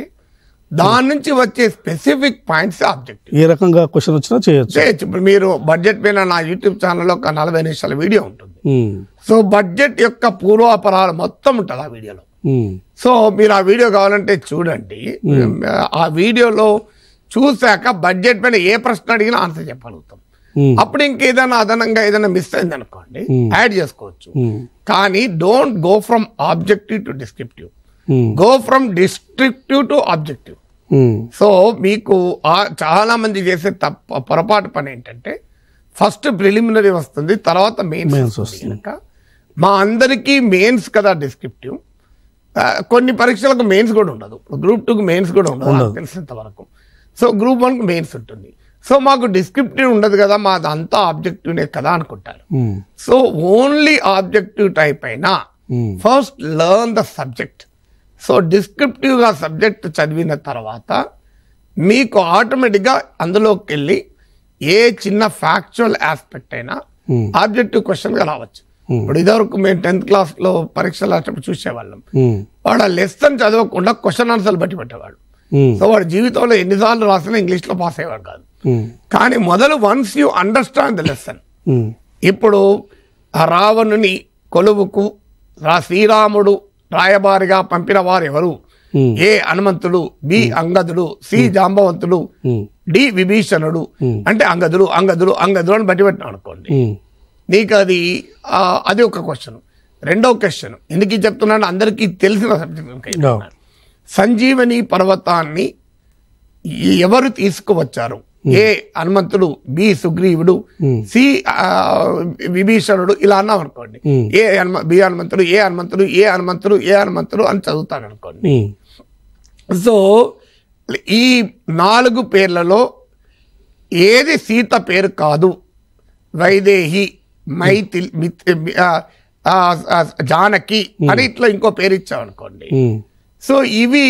[SPEAKER 2] దాని నుంచి వచ్చే స్పెసిఫిక్ పాయింట్స్ ఆబ్జెక్టివ్.
[SPEAKER 1] ఏ రకంగా క్వశ్చన్ వచ్చినా చేయొచ్చు.
[SPEAKER 2] ఇప్పుడు మీరు బడ్జెట్ పైన నా యూట్యూబ్ ఛానల్లో ఒక 40 నిమిషాల వీడియో ఉంటుంది. సో బడ్జెట్ యొక్క పూర్వాపరాలు మొత్తం ఉంటుంది ఆ వీడియోలో. సో మీరు ఆ వీడియో కావాలంటే చూడండి. ఆ వీడియోలో చూశాక బడ్జెట్ పైన ఏ ప్రశ్న అడిగినా ఆన్సర్ చెప్పగలుగుతాం. అప్పుడు ఇంకేదైనా అదనంగా ఏదైనా మిస్ అయింది అనుకోండి యాడ్ చేసుకోవచ్చు. కానీ don't go from objective to descriptive, go from descriptive to objective. So మీకు చాలా మంది చేసే పొరపాటు పని ఏంటంటే ఫస్ట్ ప్రిలిమినరీ వస్తుంది, తర్వాత మెయిన్స్ వస్తుంది. కనుక మా అందరికీ మెయిన్స్ కదా డిస్క్రిప్టివ్. కొన్ని పరీక్షలకు మెయిన్స్ కూడా ఉండదు. గ్రూప్ 2కి మెయిన్స్ కూడా ఉండదు నాకు తెలిసినంత వరకు. సో గ్రూప్ 1కి మెయిన్స్ ఉంటుంది. సో మాకు డిస్క్రిప్టివ్ ఉండదు కదా, మాది అంతా ఆబ్జెక్టివ్నే కదా అనుకుంటారు. సో ఓన్లీ ఆబ్జెక్టివ్ టైప్ అయినా first learn the subject. So డిస్క్రిప్టివ్గా సబ్జెక్ట్ చదివిన తర్వాత మీకు ఆటోమేటిక్గా అందులోకి వెళ్ళి ఏ చిన్న ఫ్యాక్చువల్ ఆస్పెక్ట్ అయినా ఆబ్జెక్టివ్ క్వశ్చన్గా రావచ్చు. ఇప్పుడు ఇదివరకు మేము 10th క్లాస్లో పరీక్షలు రాసేటప్పుడు చూసేవాళ్ళం. వాడు ఆ లెసన్ చదవకుండా క్వశ్చన్ ఆన్సర్లు బట్టి పెట్టేవాడు. సో వాడు జీవితంలో ఎన్నిసార్లు రాసినా ఇంగ్లీష్లో పాస్ అయ్యేవాడు కాదు. కానీ మొదలు once you understand the lesson. ఇప్పుడు రావణుని కొలువుకు శ్రీరాముడు రాయబారిగా పంపిన వారు ఎవరు? ఏ హనుమంతుడు, బి అంగదుడు, సి జాంబవంతుడు, డి విభీషణుడు. అంటే అంగదుడు అంగదుడు అంగదుడు అని బట్టి పెట్టినా అనుకోండి, నీకు అది ఒక క్వశ్చన్. రెండో క్వశ్చన్ ఎందుకు చెప్తున్నాను, అందరికీ తెలిసిన సబ్జెక్ట్. సంజీవని పర్వతాన్ని ఎవరు తీసుకువచ్చారు? ఏ హనుమంతుడు, బి సుగ్రీవుడు, సి విభీషణుడు. ఇలా అన్నాం అనుకోండి, బి హనుమంతుడు, ఏ హనుమంతుడు, ఏ హనుమంతుడు, ఏ హనుమంతుడు అని చదువుతాను అనుకోండి. సో ఈ 4 పేర్లలో ఏది సీత పేరు కాదు? వైదేహి, మైథిలి, జానకి అని ఇట్లా ఇంకో పేరు ఇచ్చామనుకోండి. సో ఇవి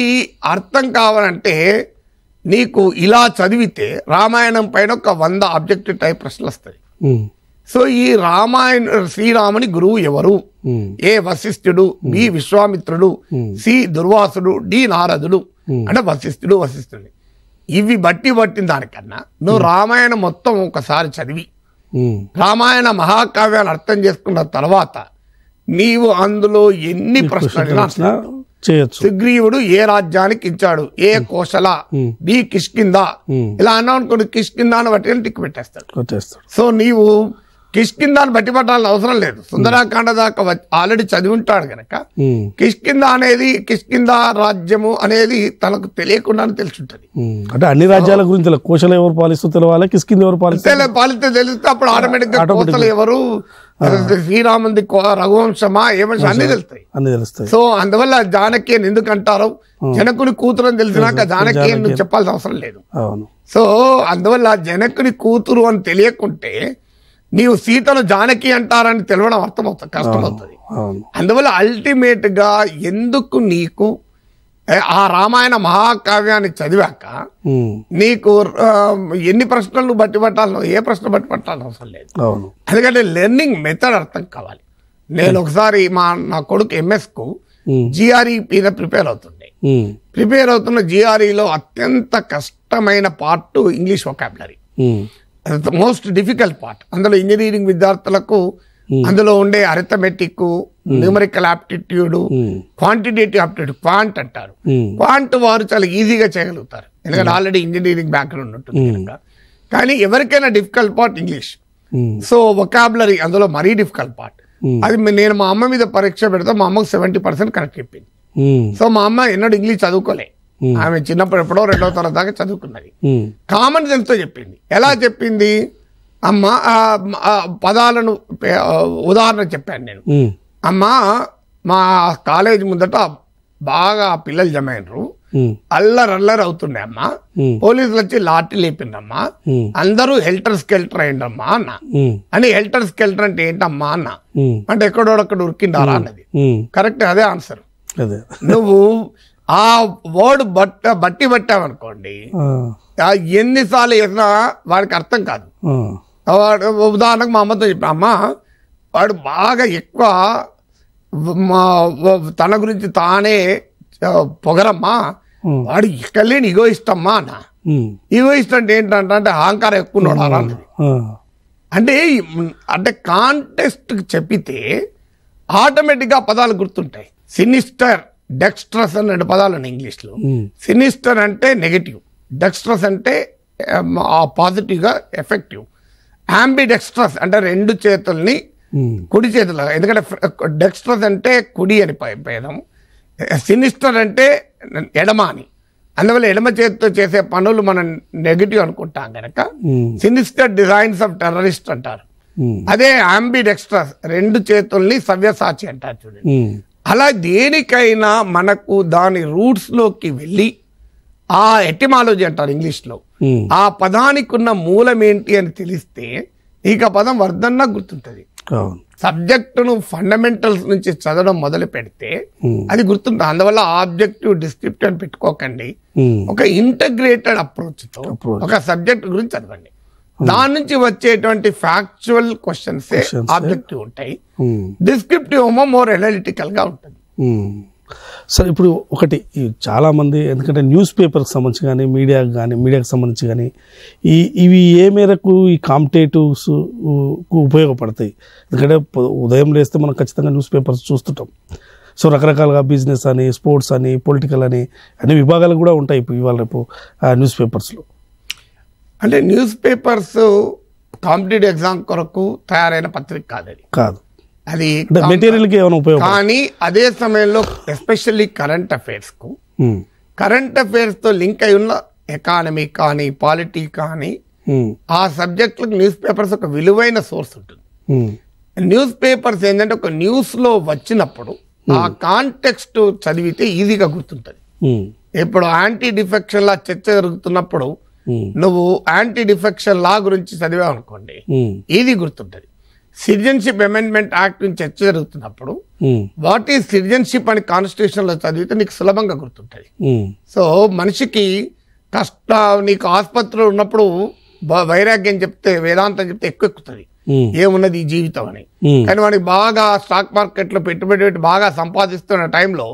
[SPEAKER 2] అర్థం కావాలంటే నీకు ఇలా చదివితే రామాయణం పైన ఒక 100 ఆబ్జెక్టివ్ టైప్ ప్రశ్నలు వస్తాయి. సో ఈ శ్రీరాముని గురువు ఎవరు? ఏ వశిష్ఠుడు, బి విశ్వామిత్రుడు, సి దుర్వాసుడు, డి నారదుడు. అంటే వశిష్ఠుడు. ఇవి పట్టిన దానికన్నా నువ్వు రామాయణం మొత్తం ఒకసారి చదివి రామాయణ మహాకావ్యాన్ని అర్థం చేసుకున్న తర్వాత నీవు అందులో ఎన్ని ప్రశ్నలు
[SPEAKER 1] చేయొచ్చు.
[SPEAKER 2] సుగ్రీవుడు ఏ రాజ్యానికి ఇచ్చాడు? ఏ కోశల, బి కిష్కింద. ఇలా అన్నా అనుకోండి, కిష్కిందాన్ని బట్టి టిక్ పెట్టేస్తాడు. సో నీవు కిష్కిందాన్ని బట్టి పట్టాలని అవసరం లేదు. సుందరాకాండ దాకా ఆల్రెడీ చదివి ఉంటాడు కనుక కిష్కింద రాజ్యము అనేది తనకు తెలియకుండానే తెలుసుంటది.
[SPEAKER 1] అంటే అన్ని రాజ్యాల గురించి కోశలు ఎవరు పాలిస్తూ తెలవాలి, కిష్కింద ఎవరు
[SPEAKER 2] పాలిస్తే తెలిస్తే అప్పుడు ఆటోమేటిక్ గా కోశలు ఎవరు, శ్రీరాముడి రఘువంశమా ఏమంటే అన్ని తెలుస్తాయి. సో అందువల్ల జానకి అని ఎందుకు అంటారు? జనకుని కూతురు అని తెలిసినాక జానకి అని నువ్వు చెప్పాల్సిన అవసరం లేదు. సో అందువల్ల జనకుని కూతురు అని తెలియకుంటే నీవు సీతను జానకి అంటారని తెలవడం అర్థమవుతుంది, కష్టమవుతుంది. అందువల్ల అల్టిమేట్ గా ఎందుకు నీకు ఆ రామాయణ మహాకావ్యాన్ని చదివాక నీకు ఎన్ని ప్రశ్నలు బట్టి పట్టాలను, ఏ ప్రశ్న బట్టి పట్టాలని అవసరం లేదు. ఎందుకంటే లెర్నింగ్ మెథడ్ అర్థం కావాలి. నేను ఒకసారి నా కొడుకు ఎంఎస్కు జిఆర్ఈ మీద ప్రిపేర్ అవుతున్న జిఆర్ఈలో అత్యంత కష్టమైన part English vocabulary, most difficult part. అందులో ఇంజనీరింగ్ విద్యార్థులకు అందులో ఉండే arithmetic, numerical aptitude, quantitative aptitude, quant అంటారు. క్వాంట్ వారు చాలా ఈజీగా చేయగలుగుతారు, ఎందుకంటే ఆల్రెడీ ఇంజనీరింగ్ బ్యాక్గ్రౌండ్ ఉంటుంది కనుక. కానీ ఎవరికైనా difficult part English. So vocabulary అందులో మరీ డిఫికల్ట్ పార్ట్. అది నేను మా అమ్మ మీద పరీక్ష పెడితే మా అమ్మకు 70% కరెక్ట్ చెప్పింది. సో మా అమ్మ ఎన్నడూ ఇంగ్లీష్ చదువుకోలే, ఆమె చిన్నప్పుడు ఎప్పుడో 2వ తరగతి దాకా చదువుకున్నది. కామన్ సెన్స్ తో చెప్పింది. ఎలా చెప్పింది? అమ్మ పదాలను ఉదాహరణ చెప్పాను నేను. అమ్మ మా కాలేజీ ముందట బాగా పిల్లలు జమైనరు, అల్లరి అవుతుండే అమ్మ, పోలీసులు వచ్చి లాఠీ లేపిండమ్మా, అందరూ హెల్టర్ స్కెల్టర్ అయిండమ్మా అన్న. అని హెల్టర్ స్కెల్టర్ అంటే ఏంటమ్మా అన్న అంటే ఎక్కడోడక్కడ ఉరికిండారా అన్నది. కరెక్ట్, అదే ఆన్సర్. నువ్వు ఆ వర్డ్ బట్టి పెట్టావనుకోండి, ఎన్నిసార్లు వేసినా వాడికి అర్థం కాదు. ఉదాహరణకు మా అమ్మతో చెప్పా, అమ్మ వాడు బాగా ఎక్కువ తన గురించి తానే పొగరమ్మా, వాడు ఇక్కలేని ఇగోయిస్టమ్మా అన్న. ఇగోయిస్ట్ అంటే ఏంటంటే అహంకారం ఎక్కువ ఉన్నాడా అన్నది. అంటే కాంటెస్ట్ చెప్పితే ఆటోమేటిక్గా పదాలు గుర్తుంటాయి. సినిస్టర్, డెక్స్ట్రస్ అనే 2 పదాలు ఉన్నాయి ఇంగ్లీష్లో. సినిస్టర్ అంటే నెగటివ్, డెక్స్ట్రస్ అంటే పాజిటివ్గా ఎఫెక్టివ్. అంబిడెక్స్ట్రస్ అంటే 2 చేతుల్ని కుడి చేతులు, ఎందుకంటే డెక్స్ట్రస్ అంటే కుడి అని భేదం, సినిస్టర్ అంటే ఎడమ అని. అందువల్ల ఎడమ చేతితో చేసే పనులు మనం నెగటివ్ అనుకుంటాం కనుక సినిస్టర్ డిజైన్స్ ఆఫ్ టెర్రరిస్ట్ అంటారు. అదే అంబిడెక్స్ట్రస్ 2 చేతుల్ని సవ్యసాచి అంటారు చూడండి. అలా దేనికైనా మనకు దాని రూట్స్ లోకి వెళ్ళి ఆ ఎటిమాలజీ అంటారు ఇంగ్లీష్లో, ఆ పదానికి ఉన్న మూలం ఏంటి అని తెలిస్తే ఇక పదం వర్ధన్నా గుర్తుంటది. సబ్జెక్టును ఫండమెంటల్స్ నుంచి చదవడం మొదలు పెడితే అది గుర్తుంటుంది. అందువల్ల ఆబ్జెక్టివ్, డిస్క్రిప్టివ్ అని పెట్టుకోకండి. ఒక ఇంటగ్రేటెడ్ అప్రోచ్ తో ఒక సబ్జెక్ట్ గురించి చదవండి. దాని నుంచి వచ్చేటువంటి ఫ్యాక్చువల్ క్వశ్చన్స్ ఆబ్జెక్టివ్ ఉంటాయి, డిస్క్రిప్టివ్ ఏమో మోర్ ఎనాలిటికల్ గా ఉంటుంది.
[SPEAKER 1] సార్ ఇప్పుడు ఒకటి చాలా మంది, ఎందుకంటే న్యూస్ పేపర్కి సంబంధించి కానీ మీడియాకి సంబంధించి కానీ ఇవి ఏ మేరకు ఈ కాంపిటేటివ్స్ ఉపయోగపడతాయి? ఎందుకంటే ఉదయం లేస్తే మనం ఖచ్చితంగా న్యూస్ పేపర్స్ చూస్తుంటాం. సో రకరకాలుగా బిజినెస్ అని, స్పోర్ట్స్ అని, పొలిటికల్ అని అన్ని విభాగాలు కూడా ఉంటాయి ఇప్పుడు ఇవాళ రేపు న్యూస్ పేపర్స్లో.
[SPEAKER 2] అంటే న్యూస్ పేపర్స్ కాంపిటేటివ్ ఎగ్జామ్ కొరకు తయారైన పత్రిక కాదు, అది
[SPEAKER 1] మెటీరియల్కి ఏమైనా ఉపయోగం.
[SPEAKER 2] కానీ అదే సమయంలో ఎస్పెషల్లీ కరెంట్ అఫైర్స్ తో లింక్ అయి ఉన్న ఎకానమీ కానీ, పాలిటీ కానీ, ఆ సబ్జెక్టులకు న్యూస్ పేపర్స్ ఒక విలువైన సోర్స్ ఉంటుంది. న్యూస్ పేపర్స్ ఏంటంటే ఒక న్యూస్ లో వచ్చినప్పుడు ఆ కాంటెక్స్ట్ చదివితే ఈజీగా గుర్తుంటది. ఇప్పుడు యాంటీ డిఫెక్షన్ లా చర్చ జరుగుతున్నప్పుడు నువ్వు యాంటీ డిఫెక్షన్ లా గురించి చదివావు అనుకోండి, ఈజీ గుర్తుంటది. సిటిజన్షిప్ అమెండ్మెంట్ యాక్ట్ నుంచి చర్చ జరుగుతున్నప్పుడు వాట్ ఈజ్ సిటిజన్షిప్ అని కాన్స్టిట్యూషన్ లో చదివితే నీకు సులభంగా గుర్తుంటది. సో మనిషికి నీకు ఆసుపత్రిలో ఉన్నప్పుడు వైరాగ్యం చెప్తే, వేదాంతం చెప్తే ఎక్కుతుంది, ఏమున్నది ఈ జీవితం అని. కానీ వాడికి బాగా స్టాక్ మార్కెట్ లో పెట్టుబడి పెట్టి బాగా సంపాదిస్తున్న టైంలో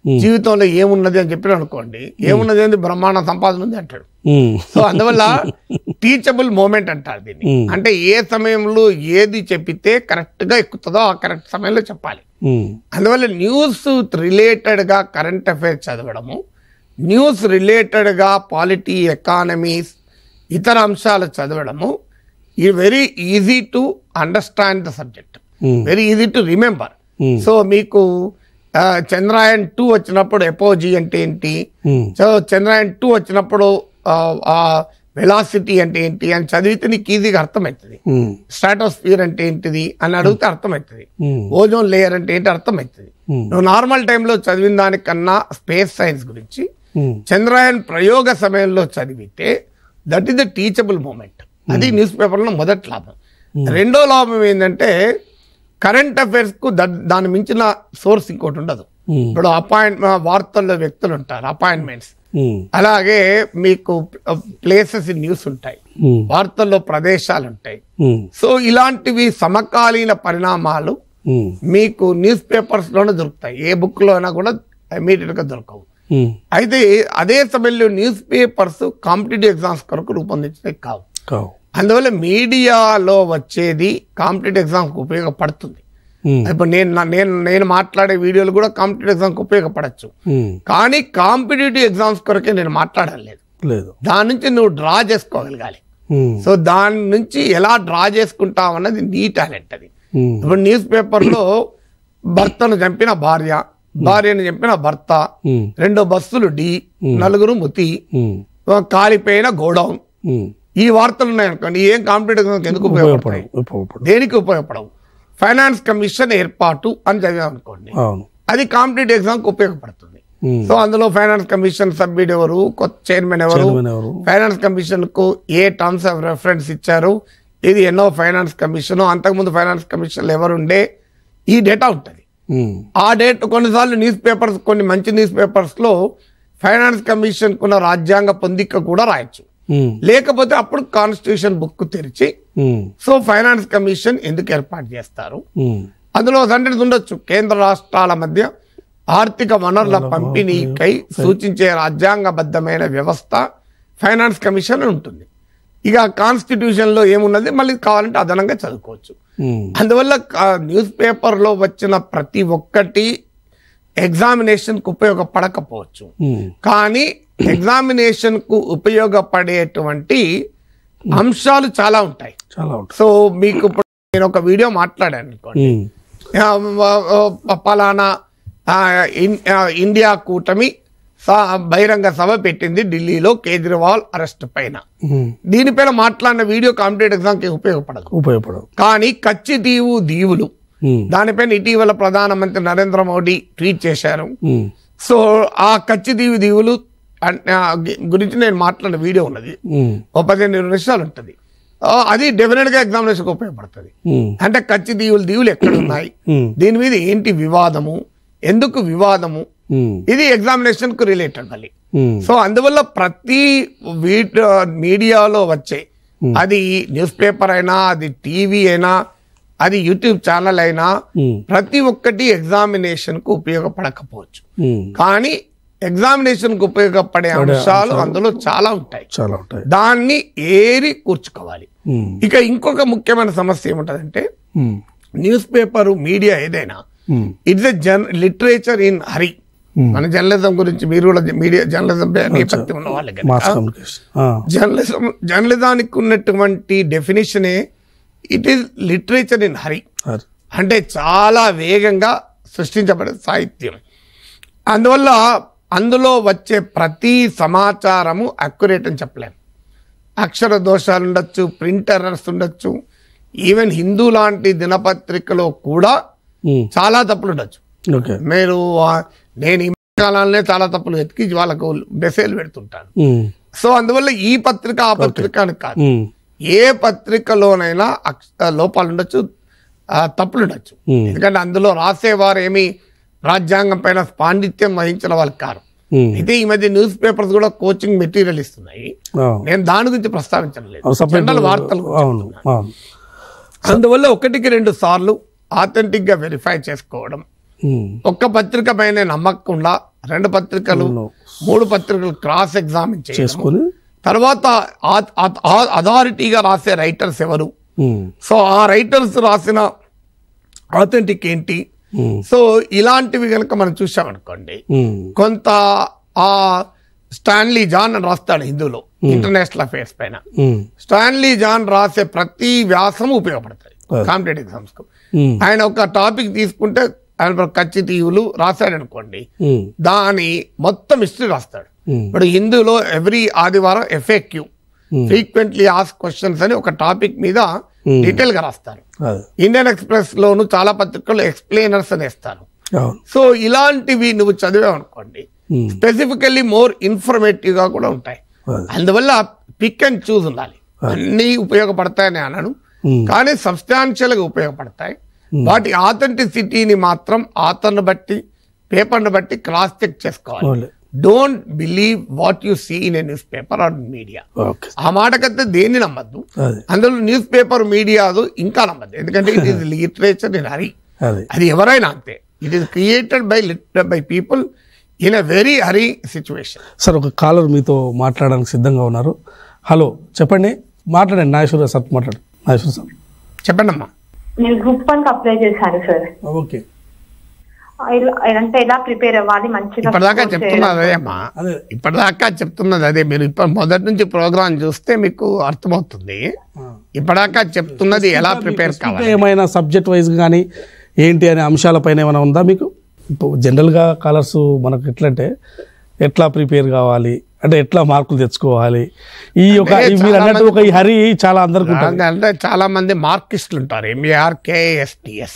[SPEAKER 2] జీవితంలో ఏమున్నది అని చెప్పిన అనుకోండి, ఏమున్నది అని బ్రహ్మాండ సంపాదన ఉంది అంటాడు. సో అందువల్ల టీచబుల్ మూమెంట్ అంటారు దీన్ని. అంటే ఏ సమయంలో ఏది చెప్పితే కరెక్ట్ గా ఎక్కుతుందో ఆ కరెక్ట్ సమయంలో చెప్పాలి. అందువల్ల న్యూస్ రిలేటెడ్ గా కరెంట్ అఫైర్స్ చదవడము, న్యూస్ రిలేటెడ్ గా పాలిటీ, ఎకానమీస్, ఇతర అంశాలు చదవడము ఈ very easy to understand the subject, very easy to remember. So మీకు చంద్రయాన్ 2 వచ్చినప్పుడు ఎపోజీ అంటే ఏంటి, సో చంద్రయాన్ 2 వచ్చినప్పుడు వెలాసిటీ అంటే ఏంటి అని చదివితే నీకు ఈజీగా అర్థమవుతుంది. స్ట్రాటోస్ఫియర్ అంటే ఏంటిది అని అడిగితే అర్థమవుతుంది. ఓజోన్ లేయర్ అంటే ఏంటి అర్థమవుతుంది. నువ్వు నార్మల్ టైంలో చదివిన దానికన్నా స్పేస్ సైన్స్ గురించి చంద్రయాన్ ప్రయోగ సమయంలో చదివితే that is the teachable moment. అది న్యూస్ పేపర్లో మొదటి లాభం. రెండో లాభం ఏంటంటే కరెంట్ అఫైర్స్ కు దాని మించిన సోర్స్ ఇంకోటి ఉండదు. ఇప్పుడు వార్తల్లో వ్యక్తులు ఉంటారు, అపాయింట్మెంట్స్, అలాగే మీకు ప్లేసెస్ ఇన్ న్యూస్ ఉంటాయి, వార్తల్లో ప్రదేశాలు ఉంటాయి. సో ఇలాంటివి సమకాలీన పరిణామాలు మీకు న్యూస్ పేపర్స్ లోనే దొరుకుతాయి, ఏ బుక్ లో అయినా కూడా ఇమీడియట్ గా దొరకవు. అయితే అదే సమయంలో న్యూస్ పేపర్స్ కాంపిటేటివ్ ఎగ్జామ్స్ కొరకు రూపొందించినవి కావు. అందువల్ల మీడియాలో వచ్చేది కాంపిటేటివ్ ఎగ్జామ్స్ కు ఉపయోగపడుతుంది. ఇప్పుడు నేను మాట్లాడే వీడియోలు కూడా కాంపిటేటివ్ ఎగ్జామ్స్ కు ఉపయోగపడచ్చు, కానీ కాంపిటేటివ్ ఎగ్జామ్స్ కొరకే నేను మాట్లాడలేదు. దాని నుంచి నువ్వు డ్రా చేసుకోగలగాలి. సో దాని నుంచి ఎలా డ్రా చేసుకుంటావు అన్నది నీ టాలెంట్. అది ఇప్పుడు న్యూస్ పేపర్ లో భర్తను చంపిన భార్య, భార్యను చంపిన భర్త, 2 బస్సులు డి, 4 మృతి, కాలిపోయిన గోడౌన్, ఈ వార్తలు ఉన్నాయనుకోండి, ఏం కాంపిటేటివ్ ఎందుకు ఉపయోగపడతాయి? దేనికి ఉపయోగపడవు. ఫైనాన్స్ కమిషన్ ఏర్పాటు అని చదివాం అనుకోండి, అది కాంపిటేటివ్ ఎగ్జామ్కి ఉపయోగపడుతుంది. సో అందులో ఫైనాన్స్ కమిషన్ సభ్యుడు ఎవరు, కొత్త చైర్మన్ ఎవరు, ఫైనాన్స్ కమిషన్ కు ఏ టర్మ్స్ ఆఫ్ రెఫరెన్స్ ఇచ్చారు, ఇది ఎన్నో ఫైనాన్స్ కమిషన్, అంతకుముందు ఫైనాన్స్ కమిషన్ ఎవరుండే, ఈ డేటా ఉంటుంది. ఆ డేట్ కొన్నిసార్లు కొన్ని మంచి న్యూస్ పేపర్స్ లో ఫైనాన్స్ కమిషన్ కున్న రాజ్యాంగ పొందిక కూడా రాయొచ్చు. లేకపోతే అప్పుడు కాన్స్టిట్యూషన్ బుక్ తెరిచి సో ఫైనాన్స్ కమిషన్ ఎందుకు ఏర్పాటు చేస్తారు, అందులో సెంటెన్స్ ఉండొచ్చు, కేంద్ర రాష్ట్రాల మధ్య ఆర్థిక వనరుల పంపిణీకై సూచించే రాజ్యాంగబద్ధమైన వ్యవస్థ ఫైనాన్స్ కమిషన్ ఉంటుంది. ఇక కాన్స్టిట్యూషన్ లో ఏమున్నది మళ్ళీ కావాలంటే అదనంగా చదువుకోవచ్చు. అందువల్ల న్యూస్ పేపర్ లో వచ్చిన ప్రతి ఒక్కటి ఎగ్జామినేషన్ కు ఉపయోగపడకపోవచ్చు, కానీ ఎగ్జామినేషన్ కు ఉపయోగపడేటువంటి అంశాలు చాలా ఉంటాయి. సో మీకు నేను ఒక వీడియో మాట్లాడాను అనుకోండి, పలానా ఇండియా కూటమి బహిరంగ సభ పెట్టింది ఢిల్లీలో కేజ్రీవాల్ అరెస్ట్ పైన, దీనిపైన మాట్లాడిన వీడియో కాంపిటేటివ్ ఎగ్జామ్ కి ఉపయోగపడదు. కానీ కచ్చి దీవులు దానిపైన ఇటీవల ప్రధానమంత్రి నరేంద్ర మోడీ ట్వీట్ చేశారు. సో ఆ కచ్చి దీవులు గురించి నేను మాట్లాడిన వీడియో ఉన్నది, 15 నిమిషాలు ఉంటుంది. అది డెఫినెట్ గా ఎగ్జామినేషన్ ఉపయోగపడుతుంది. అంటే కచ్చి దీవులు ఎక్కడ ఉన్నాయి, దీని మీద ఏంటి వివాదము, ఎందుకు వివాదము, ఇది ఎగ్జామినేషన్ కు రిలేటెడ్ మళ్ళీ. సో అందువల్ల ప్రతి మీడియాలో వచ్చే, అది న్యూస్ పేపర్ అయినా, అది టీవీ అయినా, అది యూట్యూబ్ ఛానల్ అయినా, ప్రతి ఒక్కటి ఎగ్జామినేషన్ కు ఉపయోగపడకపోవచ్చు, కానీ ఎగ్జామినేషన్ కు ఉపయోగపడే అంశాలు అందులో చాలా ఉంటాయి. దాన్ని ఏరి కూర్చుకోవాలి. ఇక ఇంకొక ముఖ్యమైన సమస్య ఏముంటదంటే, న్యూస్ పేపర్ మీడియా ఏదైనా ఇట్స్ ఎ లిటరేచర్ ఇన్ హరీ. మన జర్నలిజం గురించి మీరు కూడా మీడియా జర్నలిజం నేపథ్యం ఉన్న వాళ్ళకి జర్నలిజానికి ఉన్నటువంటి డెఫినేషనే it is literature in hurry, అంటే చాలా వేగంగా సృష్టించబడే సాహిత్యం. అందువల్ల అందులో వచ్చే ప్రతి సమాచారము అక్యురేట్ అని చెప్పలేము. అక్షర దోషాలు ఉండొచ్చు, ప్రింట్ ఎర్రర్స్ ఉండొచ్చు, ఈవెన్ హిందూ లాంటి దినపత్రికలో కూడా చాలా తప్పులు ఉండొచ్చు. నేను ఈ కాలంలో చాలా తప్పులు వెతికి వాళ్ళకు మెసేజ్ పెడుతుంటాను. సో అందువల్ల ఈ పత్రిక ఆ పత్రిక అని కాదు, ఏ పత్రికలోనైనా లోపాలు ఉండొచ్చు, తప్పులు ఉండొచ్చు. ఎందుకంటే అందులో రాసేవారు ఏమి రాజ్యాంగం పైన పాండిత్యం వహించిన వాళ్ళు కారు. అయితే ఈ మధ్య న్యూస్ పేపర్స్ కూడా కోచింగ్ మెటీరియల్ ఇస్తున్నాయి, నేను దాని గురించి ప్రస్తావించడం లేదు, జనరల్ వార్తలు. అందువల్ల 1-2 సార్లు ఆథెంటిక్ గా వెరిఫై చేసుకోవడం, ఒక్క పత్రిక పైన నమ్మకుండా 2 పత్రికలు 3 పత్రికలు క్రాస్ ఎగ్జామిన్ చేసుకుని తర్వాత అథారిటీగా రాసే రైటర్స్ ఎవరు, సో ఆ రైటర్స్ రాసిన ఆథెంటిక్ ఏంటి. సో ఇలాంటివి కనుక మనం చూసామనుకోండి, కొంత ఆ స్టాన్లీ జాన్ అని రాస్తాడు హిందూలో ఇంటర్నేషనల్ అఫేర్స్ పైన, స్టాన్లీ జాన్ రాసే ప్రతి వ్యాసం ఉపయోగపడతాయి కాంపిటేటివ్ ఎగ్జామ్స్ కు. ఆయన ఒక టాపిక్ తీసుకుంటే ఆయన కచ్చి దీవులు రాశాడు అనుకోండి, దాని మొత్తం హిస్టరీ రాస్తాడు. ఇప్పుడు హిందూలో ఎవ్రీ ఆదివారం FAQ ఫ్రీక్వెంట్లీ ఆస్క్ క్వశ్చన్స్ అని ఒక టాపిక్ మీద డీటెయిల్ గా రాస్తారు. ఇండియన్ ఎక్స్ప్రెస్ లోను చాలా పత్రికల్లో ఎక్స్ప్లెయినర్స్ అని ఇస్తారు. సో ఇలాంటివి నువ్వు చదివావనుకోండి, స్పెసిఫికల్లీ మోర్ ఇన్ఫర్మేటివ్ గా కూడా ఉంటాయి. అందువల్ల పిక్ అండ్ చూజ్ ఉండాలి. అన్ని ఉపయోగపడతాయని అనను, కానీ సబ్స్టాన్షియల్ గా ఉపయోగపడతాయి. వాటి ఆథెంటిసిటీని మాత్రం ఆథర్ను బట్టి, పేపర్ను బట్టి క్రాస్ చెక్ చేసుకోవాలి. Don't believe what you see in a news paper or media. ఆ మాటకైతే దేన్ని నమ్మద్దు, అందులో న్యూస్ పేపర్ మీడియా ఇంకా నమ్మద్దు. ఎందుకంటే ఇట్ ఈస్ లిటరేచర్ ఇన్ హరీ, అది ఎవరైనా అంతే. It is created by people in a very hurry situation.
[SPEAKER 1] Sir, ఒక కాలర్ మీతో మాట్లాడడానికి సిద్ధంగా ఉన్నారు. హలో, చెప్పండి, మాట్లాడండి. నాగేశ్వర సార్ మాట్లాడు. నాగేశ్వర సార్
[SPEAKER 2] చెప్పండి అమ్మా.
[SPEAKER 3] నేను గ్రూప్ 1 అప్లై చేశాను సార్.
[SPEAKER 1] ఓకే,
[SPEAKER 3] అంటే ఎలా ప్రిపేర్ అవ్వాలి మంచిగా?
[SPEAKER 2] ఇప్పటిదాకా చెప్తున్నది అదే అమ్మా, ఇప్పటిదాకా చెప్తున్నది అదే. మీరు ఇప్పుడు మొదటి నుంచి ప్రోగ్రామ్ చూస్తే మీకు అర్థమవుతుంది. ఇప్పటిదాకా చెప్తున్నది ఎలా ప్రిపేర్ కావాలి.
[SPEAKER 1] ఏమైనా సబ్జెక్ట్ వైజ్ కానీ ఏంటి అనే అంశాలపైన ఏమైనా ఉందా మీకు? ఇప్పుడు జనరల్గా కాలర్స్ మనకు ఎట్లా ప్రిపేర్ కావాలి అంటే ఎట్లా మార్కులు తెచ్చుకోవాలి మీరు అన్నట్టు ఒక ఈ హరి చాలా అందరికి
[SPEAKER 2] అంటే చాలా మంది మార్కిస్టులు ఉంటారు, MARKSTS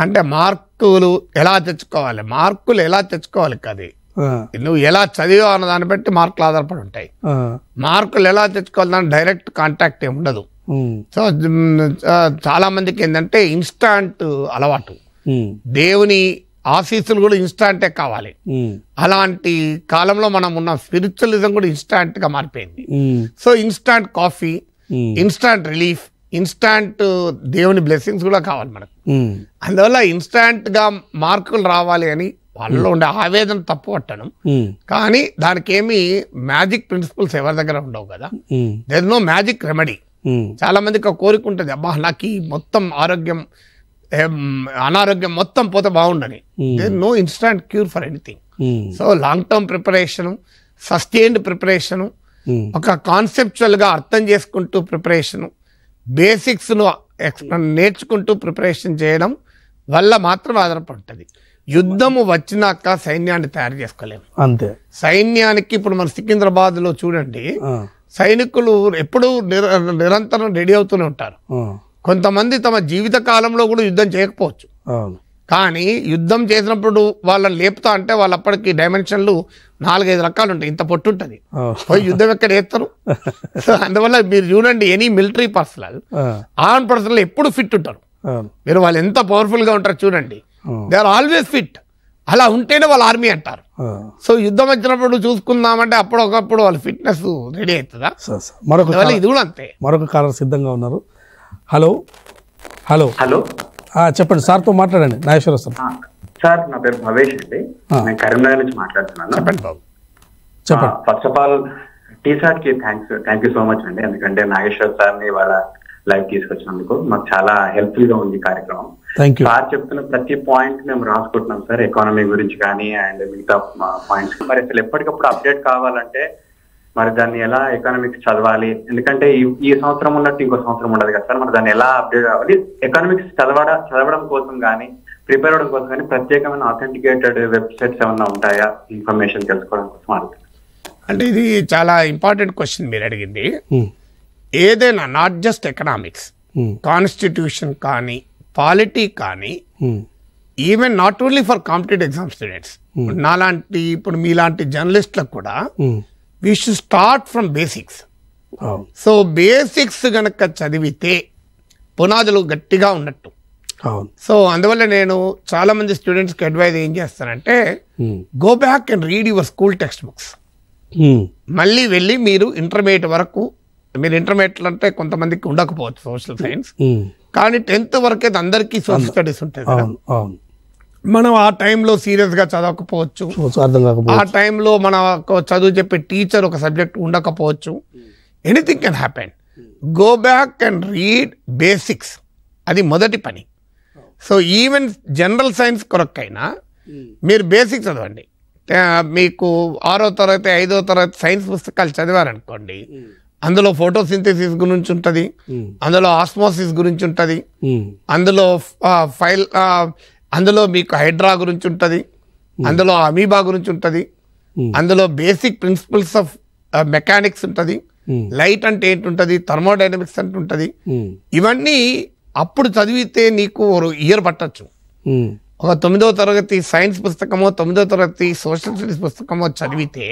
[SPEAKER 2] అంటే మార్కులు ఎలా తెచ్చుకోవాలి కాదు, నువ్వు ఎలా చదివా అన్న దాన్ని బట్టి మార్కులు ఆధారపడి ఉంటాయి. మార్కులు ఎలా తెచ్చుకోవాలి దాని డైరెక్ట్ కాంటాక్ట్ ఏమి ఉండదు. సో చాలా మందికి ఏంటంటే ఇన్స్టాంట్ అలవాటు, దేవుని ఆశీస్సులు కూడా ఇన్స్టాంటే కావాలి. అలాంటి కాలంలో మనం ఉన్న స్పిరిచువలిజం కూడా ఇన్స్టాంట్ గా మారిపోయింది. So instant coffee, instant relief, instant దేవుని బ్లెస్సింగ్స్ కూడా కావాలి మనకు. అందువల్ల ఇన్స్టాంట్ గా మార్కులు రావాలి అని వాళ్ళలో ఉండే ఆవేదన తప్పు పట్టడం, కానీ దానికి ఏమి మ్యాజిక్ ప్రిన్సిపల్స్ ఎవరి దగ్గర ఉండవు కదా. There no magic remedy. చాలా మందికి ఒక కోరిక ఉంటుంది, అబ్బా నాకు ఈ మొత్తం అనారోగ్యం మొత్తం పోతే బాగుండని. There no instant cure for anything. So long term preparation, sustained preparation, ఒక కాన్సెప్చువల్ గా అర్థం చేసుకుంటూ ప్రిపరేషన్, బేసిక్స్ ను నేర్చుకుంటూ ప్రిపరేషన్ చేయడం వల్ల మాత్రం ఆధారపడుతుంది. యుద్ధము వచ్చినాక సైన్యాన్ని తయారు చేసుకోలేము.
[SPEAKER 1] అంతే.
[SPEAKER 2] సైన్యానికి ఇప్పుడు మన సికింద్రాబాద్ లో చూడండి, సైనికులు ఎప్పుడూ నిరంతరం రెడీ అవుతూనే ఉంటారు. కొంతమంది తమ జీవిత కాలంలో కూడా యుద్ధం చేయకపోవచ్చు, కానీ యుద్ధం చేసినప్పుడు వాళ్ళని లేపుతా అంటే వాళ్ళు అప్పటికి డైమెన్షన్లు 4-5 రకాలు ఉంటాయి. ఇంత పొట్టు ఉంటుంది, పోయి యుద్ధం ఎక్కడ వేస్తారు. సో అందువల్ల మీరు చూడండి, any military personal arm personal ఎప్పుడు ఫిట్ ఉంటారు. మీరు వాళ్ళు ఎంత పవర్ఫుల్ గా ఉంటారు చూడండి, దే ఆర్ ఆల్వేస్ ఫిట్. అలా ఉంటేనే వాళ్ళు ఆర్మీ అంటారు. సో యుద్ధం వచ్చినప్పుడు చూసుకుందామంటే అప్పుడొకప్పుడు వాళ్ళ ఫిట్నెస్ రెడీ అవుతుందా? ఇది కూడా అంతే.
[SPEAKER 1] మరొక కాలర్ సిద్ధంగా ఉన్నారు. హలో హలో
[SPEAKER 4] హలో
[SPEAKER 1] చెప్పండి, సార్తో మాట్లాడండి. నాగేశ్వర
[SPEAKER 4] సార్, నా పేరు భవేష్ అండి, నేను కరీంనగర్ నుంచి మాట్లాడుతున్నాను.
[SPEAKER 2] చెప్పండి బాబు.
[SPEAKER 1] చెప్పండి.
[SPEAKER 4] ఫస్ట్ ఆఫ్ ఆల్ టీసాట్ కి థ్యాంక్ యూ సో మచ్ అండి, ఎందుకంటే నాగేశ్వర్ సార్ని వాళ్ళ లైవ్ తీసుకొచ్చినందుకు మాకు చాలా హెల్ప్ఫుల్ గా ఉంది కార్యక్రమం. సార్ చెప్తున్న ప్రతి పాయింట్ మేము రాసుకుంటున్నాం సార్, ఎకానమీ గురించి కానీ అండ్ మిగతా పాయింట్స్. మరి అసలు ఎప్పటికప్పుడు అప్డేట్ కావాలంటే మరి దాన్ని ఎలా ఎకనామిక్స్ చదవాలి, ఎందుకంటే ఈ సంవత్సరం ఉన్నట్టు ఇంకో సంవత్సరం ఉండదు కదా సార్. మరి దాన్ని ఎలా అప్డేట్ కావాలి, ఎకనామిక్స్ చదవడం కోసం కానీ ప్రిపేర్ అవడం కోసం కానీ ప్రత్యేకమైన ఆథెంటికేటెడ్ వెబ్సైట్స్ ఏమన్నా ఉంటాయా ఇన్ఫర్మేషన్ తెలుసుకోవడం కోసం అడుగుతాను.
[SPEAKER 2] అంటే ఇది చాలా ఇంపార్టెంట్ క్వశ్చన్ మీరు అడిగింది. ఏదైనా నాట్ జస్ట్ ఎకనామిక్స్, కాన్స్టిట్యూషన్ కానీ పాలిటీ కానీ, even not only for competitive exam students, నాలాంటి ఇప్పుడు మీలాంటి జర్నలిస్ట్లకు కూడా we should start from basics. So basics గనక చదివితే పునాదులు గట్టిగా ఉన్నట్టు. సో అందువల్ల నేను చాలా మంది స్టూడెంట్స్కి అడ్వైజ్ ఏం చేస్తానంటే, go back and read your school text books. మళ్ళీ వెళ్ళి మీరు ఇంటర్మీడియట్ వరకు, మీరు ఇంటర్మీడియట్ అంటే కొంతమందికి ఉండకపోవచ్చు సోషల్ సైన్స్, కానీ 10th వరకు అయితే అందరికీ సోషల్ స్టడీస్ ఉంటుంది. మనం ఆ టైంలో సీరియస్ గా చదవకపోవచ్చు, ఆ టైంలో మన చదువు చెప్పే టీచర్ ఒక సబ్జెక్ట్ ఉండకపోవచ్చు. Anything can happen. Go back and read basics, అది మొదటి పని. సో ఈవెన్ జనరల్ సైన్స్ కొరకైనా మీరు బేసిక్స్ చదవండి. మీకు 6వ తరగతి 5వ తరగతి సైన్స్ పుస్తకాలు చదివారనుకోండి, అందులో ఫోటోసింథసిస్ గురించి ఉంటుంది, అందులో ఆస్మోసిస్ గురించి ఉంటుంది, అందులో మీకు హైడ్రా గురించి ఉంటుంది, అందులో అమీబా గురించి ఉంటుంది, అందులో బేసిక్ ప్రిన్సిపల్స్ ఆఫ్ మెకానిక్స్ ఉంటుంది, లైట్ అంటే ఏంటి ఉంటుంది, థర్మోడైనమిక్స్ అంటే ఉంటుంది. ఇవన్నీ అప్పుడు చదివితే నీకు ఇయర్ పట్టచ్చు. ఒక 9వ తరగతి సైన్స్ పుస్తకమో 9వ తరగతి సోషల్ స్టడీస్ పుస్తకమో చదివితే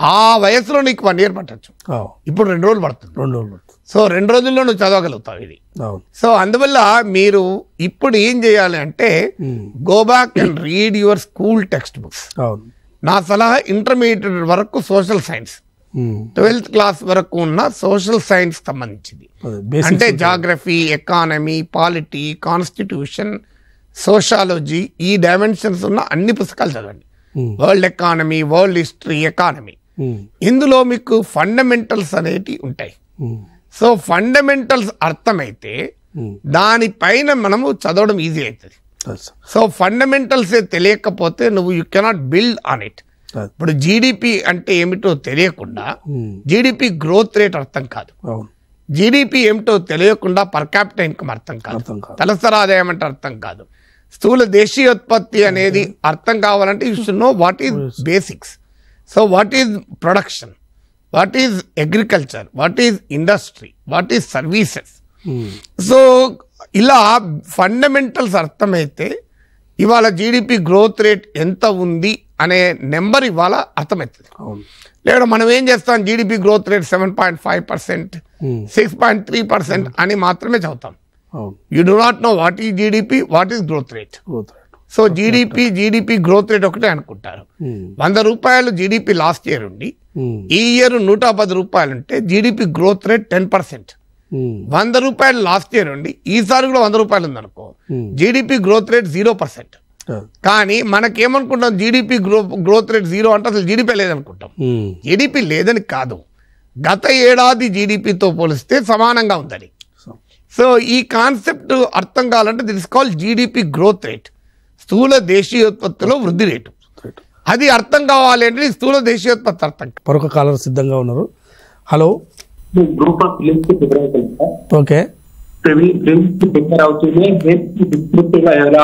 [SPEAKER 2] ఆ వయసులో నీకు 1 year పట్టచ్చు. ఇప్పుడు 2 రోజులు పడుతుంది. సో 2 రోజుల్లో నువ్వు చదవగలుగుతావు ఇది. సో అందువల్ల మీరు ఇప్పుడు ఏం చేయాలి అంటే, go back and read your school text books. నా సలహా ఇంటర్మీడియట్ వరకు సోషల్ సైన్స్, 12th క్లాస్ వరకు ఉన్న సోషల్ సైన్స్ సంబంధించింది, అంటే geography, economy, polity, constitution, sociology, ఈ డైమెన్షన్స్ ఉన్న అన్ని పుస్తకాలు చదవండి. World economy, world history, economy, ఇందులో మీకు ఫండమెంటల్స్ అనేవి ఉంటాయి. సో ఫండమెంటల్స్ అర్థమైతే దానిపైన మనము చదవడం ఈజీ అవుతుంది. సో ఫండమెంటల్స్ తెలియకపోతే నువ్వు you cannot build on it. ఇప్పుడు జీడిపి అంటే ఏమిటో తెలియకుండా జీడిపి గ్రోత్ రేట్ అర్థం కాదు, జీడిపి ఏమిటో తెలియకుండా పర్ క్యాపిటల్ ఇన్కమ్ అర్థం కాదు, తలసరి ఆదాయం అంటే అర్థం కాదు. స్థూల దేశీయోత్పత్తి అనేది అర్థం కావాలంటే you should know what is basics. So what is production, what is agriculture, what is industry, what is services. So ఇలా ఫండమెంటల్స్ అర్థమైతే ఇవాళ జీడిపి గ్రోత్ రేట్ ఎంత ఉంది అనే నెంబర్ ఇవాళ అర్థమవుతుంది. లేదా మనం ఏం చేస్తాం, జీడిపి గ్రోత్ రేట్ 7.5%, 6.3% అని మాత్రమే చదువుతాం. You do not know what is GDP, what is growth rate. So GDP growth rate ఒకటే అనుకుంటారు. 100 రూపాయలు జీడిపి లాస్ట్ ఇయర్ ఉండి ఈ ఇయర్ 110 రూపాయలు ఉంటే జీడిపి గ్రోత్ రేట్ 10%. 100 రూపాయలు లాస్ట్ ఇయర్ ఉండి ఈసారి కూడా 100 రూపాయలు ఉందనుకో, జీడిపి గ్రోత్ రేట్ 0%. కానీ మనకేమనుకుంటాం, జీడిపి గ్రోత్ రేట్ 0 అంటే అసలు జీడిపి లేదనుకుంటాం. జీడిపి లేదని కాదు, గత ఏడాది జీడిపితో పోలిస్తే సమానంగా ఉందని. సో ఈ కాన్సెప్ట్ అర్థం కావాలంటే this is called GDP growth rate, స్థూల దేశీయోత్పత్తిలో వృద్ధి రేటు. అది అర్థం కావాలి అంటే స్థూల దేశీయోత్పత్తి అర్థం.
[SPEAKER 1] మరొక కాలర్ సిద్ధంగా ఉన్నారు. హలో.
[SPEAKER 5] గ్రూప్ ఆఫ్ ఫిలిమ్స్ కి ప్రిపేర్ అవుతుంది సార్.
[SPEAKER 1] ఓకే.
[SPEAKER 5] ఫిలిమ్స్ కి ప్రిపేర్ అవుతుంది, డిస్క్రిప్టివ్ గా ఎలా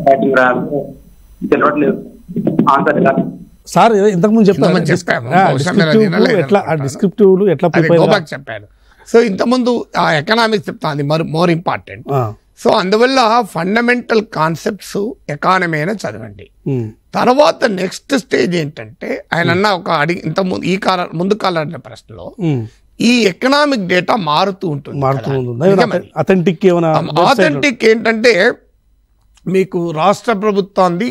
[SPEAKER 5] రైటింగ్ రాయాలో తెలియట్లేదు. ఆన్సర్ ఎలా
[SPEAKER 1] సార్ ఇంతకుముందు చెప్పాను
[SPEAKER 2] చెప్పాను. సో ఇంతకుముందు ఆ ఎకనామిక్స్ చెప్తాను, మోర్ ఇంపార్టెంట్. సో అందువల్ల ఫండమెంటల్ కాన్సెప్ట్స్ ఎకానమీ అయినా చదవండి. తర్వాత నెక్స్ట్ స్టేజ్ ఏంటంటే ఆయన అన్న ఒక అడిగి ఇంత ముందు కాలం అడిగిన ప్రశ్నలో ఈ ఎకనామిక్ డేటా మారుతూ ఉంటుంది. అథెంటిక్ ఏంటంటే మీకు రాష్ట్ర ప్రభుత్వాన్ని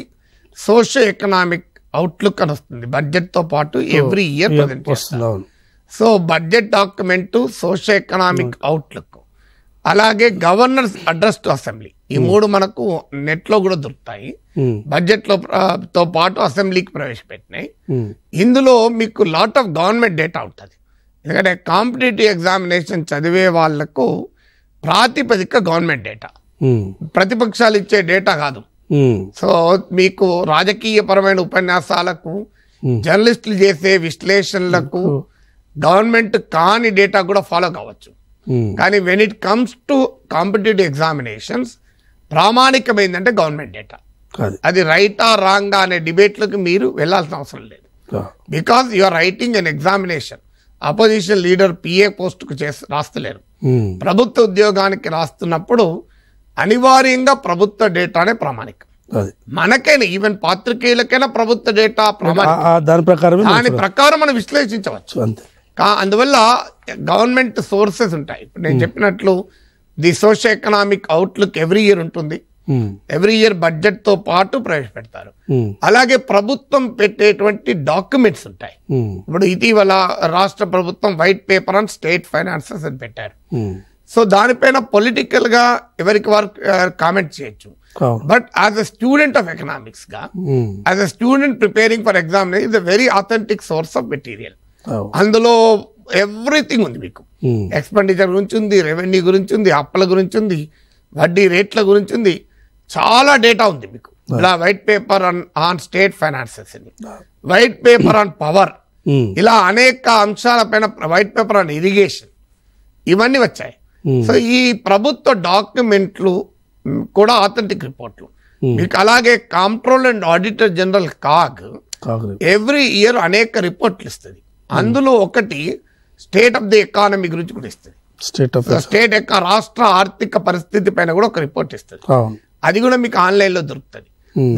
[SPEAKER 2] సోషియో ఎకనామిక్ అవుట్లుక్ అని వస్తుంది బడ్జెట్ తో పాటు ఎవ్రీ ఇయర్ ప్రజెంట్ చేస్తారు. So budget document, socio economic outlook, అలాగే గవర్నర్స్ అడ్రస్ టు అసెంబ్లీ, ఈ 3 మనకు నెట్ లో కూడా దొరుకుతాయి. బడ్జెట్ లో తో పాటు అసెంబ్లీకి ప్రవేశపెట్టినాయి. ఇందులో మీకు లాట్ ఆఫ్ గవర్నమెంట్ డేటా ఉంటుంది. ఎందుకంటే కాంపిటేటివ్ ఎగ్జామినేషన్ చదివే వాళ్లకు ప్రాతిపదిక గవర్నమెంట్ డేటా, ప్రతిపక్షాలు ఇచ్చే డేటా కాదు. సో మీకు రాజకీయ పరమైన ఉపన్యాసాలకు, జర్నలిస్టులు చేసే విశ్లేషణలకు గవర్నమెంట్ కాని డేటా కూడా ఫాలో కావచ్చు. కానీ when it comes to competitive examinations ప్రామాణికమైందంటే గవర్నమెంట్ డేటా. అది రైటా రాంగా అనే డిబేట్లకు మీరు వెళ్లాల్సిన అవసరం లేదు. Because you are writing an examination. Opposition leader PA పోస్టుకు రాస్తలేరు, ప్రభుత్వ ఉద్యోగానికి రాస్తున్నప్పుడు అనివార్యంగా ప్రభుత్వ డేటానే ప్రామాణికం. మనకైనా ఈవెన్ పాత్రికేయులకైనా ప్రభుత్వ డేటా దాని ప్రకారం మనం విశ్లేషించవచ్చు. అందువల్ల గవర్నమెంట్ సోర్సెస్ ఉంటాయి. ఇప్పుడు నేను చెప్పినట్లు the socio economic outlook every year ఉంటుంది. ఎవ్రీ ఇయర్ బడ్జెట్ తో పాటు ప్రవేశపెడతారు. అలాగే ప్రభుత్వం పెట్టేటువంటి డాక్యుమెంట్స్ ఉంటాయి. ఇప్పుడు ఇటీవల రాష్ట్ర ప్రభుత్వం white paper on state finances అని పెట్టారు. సో దానిపైన పొలిటికల్ గా ఎవరికి వారు కామెంట్ చేయొచ్చు. But as a student of economics గా, as a student preparing for examination, it's a very authentic source of material. అందులో ఎవ్రీథింగ్ ఉంది. మీకు ఎక్స్పెండిచర్ గురించి ఉంది, రెవెన్యూ గురించి ఉంది, అప్పుల గురించి ఉంది, వడ్డీ రేట్ల గురించి ఉంది, చాలా డేటా ఉంది మీకు. ఇలా white paper on state finances, white paper on power, ఇలా అనేక అంశాలపైన వైట్ పేపర్ ఆన్ ఇరిగేషన్, ఇవన్నీ వచ్చాయి. సో ఈ ప్రభుత్వ డాక్యుమెంట్లు కూడా ఆథెంటిక్ రిపోర్ట్లు మీకు. అలాగే control and auditor general CAG every year అనేక రిపోర్ట్లు ఇస్తుంది. అందులో ఒకటి స్టేట్ ఆఫ్ ది ఎకానమీ గురించి కూడా ఇస్తుంది. స్టేట్ యొక్క రాష్ట్ర ఆర్థిక పరిస్థితి పైన కూడా ఒక రిపోర్ట్ ఇస్తుంది. అది కూడా మీకు ఆన్లైన్ లో దొరుకుతుంది.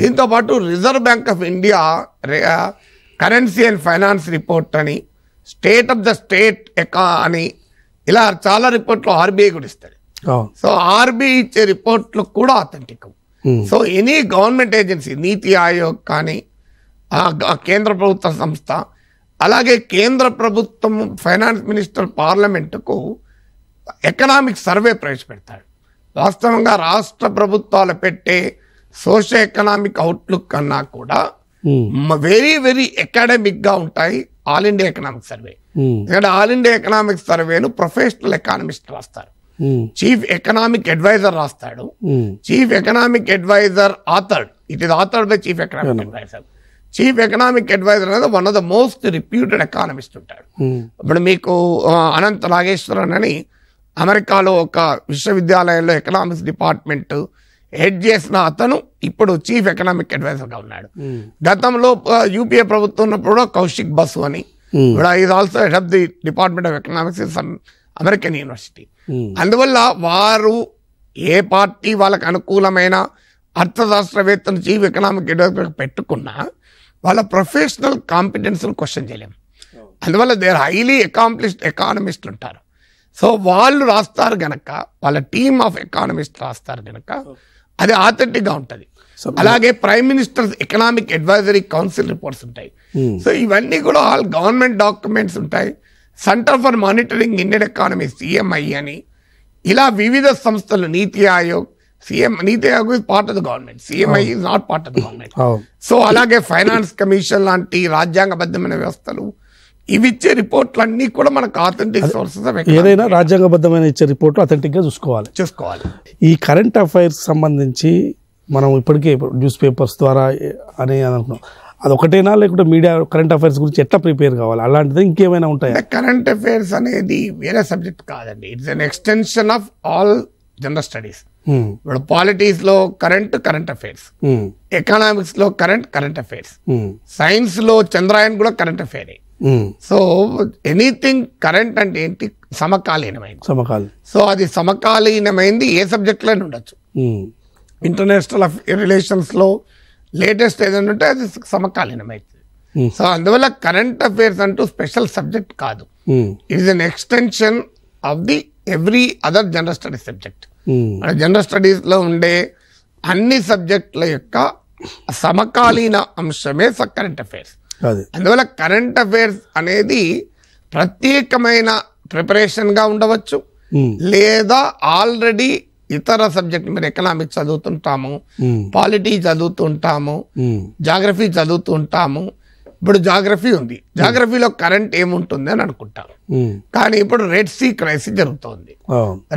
[SPEAKER 2] దీంతో పాటు reserve bank of India currency and finance report అని, స్టేట్ ఆఫ్ ద స్టేట్ అని, ఇలా చాలా రిపోర్ట్లు ఆర్బీఐ కూడా ఇస్తుంది. సో ఆర్బీఐ ఇచ్చే రిపోర్ట్లు కూడా authentic. So any government agency, నీతి ఆయోగ్ కానీ, కేంద్ర ప్రభుత్వ సంస్థ, అలాగే కేంద్ర ప్రభుత్వం ఫైనాన్స్ మినిస్టర్ పార్లమెంటుకు ఎకనామిక్ సర్వే ప్రవేశపెడతాడు. వాస్తవంగా రాష్ట్ర ప్రభుత్వాలు పెట్టే సోషియో ఎకనామిక్ అవుట్లుక్ కన్నా కూడా వెరీ వెరీ అకాడమిక్ గా ఉంటాయి ఆల్ ఇండియా ఎకనామిక్ సర్వే. ఎందుకంటే ఆల్ ఇండియా ఎకనామిక్ సర్వేను ప్రొఫెషనల్ ఎకానమిస్ట్ రాస్తారు, చీఫ్ ఎకనామిక్ అడ్వైజర్ రాస్తాడు. Chief economic advisor authored, it is authored by chief economic advisor. Chief economic advisor అనేది one of the most reputed economist ఉంటాడు. ఇప్పుడు మీకు అనంత నాగేశ్వరన్ అని అమెరికాలో ఒక విశ్వవిద్యాలయంలో ఎకనామిక్స్ డిపార్ట్మెంట్ హెడ్ చేసిన అతను ఇప్పుడు చీఫ్ ఎకనామిక్ అడ్వైజర్గా ఉన్నాడు. గతంలో యూపీఏ ప్రభుత్వం ఉన్నప్పుడు కౌశిక్ బసు అని is also head of the department of economics in some American university. అందువల్ల వారు ఏ పార్టీ వాళ్ళకి అనుకూలమైన అర్థశాస్త్రవేత్తను చీఫ్ ఎకనామిక్ అడ్వైజర్ పెట్టుకున్నా వాళ్ళ ప్రొఫెషనల్ కాంపిటెన్స్ను క్వశ్చన్ చేయలేము. అందువల్ల దే ఆర్ హైలీ అకాంప్లిష్డ్ ఎకానమిస్టులు ఉంటారు. సో వాళ్ళు రాస్తారు గనక, వాళ్ళ టీమ్ ఆఫ్ ఎకానమిస్ట్ రాస్తారు గనక అది ఆథెంటిక్గా ఉంటుంది. అలాగే prime ministers economic advisory council reports ఉంటాయి. సో ఇవన్నీ కూడా ఆల్ గవర్నమెంట్ డాక్యుమెంట్స్ ఉంటాయి. Centre for monitoring Indian economy CMI అని ఇలా వివిధ సంస్థలు, నీతి ఆయోగ్, నీతి Aayog is part of the government, CMI is not part of the government. So అలాగే ఫైనాన్స్ కమిషన్ లాంటి రాజ్యాంగబద్ధమైన వ్యవస్థలు ఇవి ఇచ్చే రిపోర్ట్లన్నీ కూడా మనకు ఆథెంటిక్ సోర్సెస్.
[SPEAKER 1] ఏదైనా రాజ్యాంగబద్ధమైన ఇచ్చే రిపోర్ట్లు అథెంటిక్గా చూసుకోవాలి. ఈ కరెంట్ అఫైర్స్ సంబంధించి మనం ఇప్పటికే న్యూస్ పేపర్స్ ద్వారా అని అనుకున్నాం, అది ఒకటేనా లేకుంటే మీడియా కరెంట్ అఫైర్స్ గురించి ఎట్లా ప్రిపేర్ కావాలి, అలాంటిది ఇంకేమైనా ఉంటాయా?
[SPEAKER 2] కరెంట్ అఫైర్స్ అనేది వేరే సబ్జెక్ట్ కాదండి, it's an extension of all general studies. ఇప్పుడు పాలిటిక్స్ లో కరెంట్ అఫైర్స్, ఎకనామిక్స్ లో కరెంట్ అఫైర్స్, సైన్స్ లో చంద్రాయన్ కూడా current affair. So anything current అంటే ఏంటి? సమకాలీనమైంది. సో అది సమకాలీనమైంది ఏ సబ్జెక్ట్ లోనే ఉండొచ్చు. ఇంటర్నేషనల్ రిలేషన్స్ లో లేటెస్ట్ ఏదైనా ఉంటే అది సమకాలీనమైంది. సో అందువల్ల కరెంట్ అఫైర్స్ అంటూ స్పెషల్ సబ్జెక్ట్ కాదు, it is an extension of the every other general studies subject. General studies లో ఉండే అన్ని సబ్జెక్టుల యొక్క సమకాలీన అంశమే కరెంట్ అఫైర్స్. అందువల్ల కరెంట్ అఫైర్స్ అనేది ప్రత్యేకమైన ప్రిపరేషన్గా ఉండవచ్చు, లేదా ఆల్రెడీ ఇతర సబ్జెక్ట్, మీరు ఎకనామిక్స్ చదువుతుంటాము, పాలిటీ చదువుతుంటాము, జాగ్రఫీ చదువుతుంటాము. ఇప్పుడు జాగ్రఫీ ఉంది, జాగ్రఫీలో కరెంట్ ఏముంటుంది అని అనుకుంటాం. కానీ ఇప్పుడు రెడ్ సీ క్రైసిస్ జరుగుతోంది.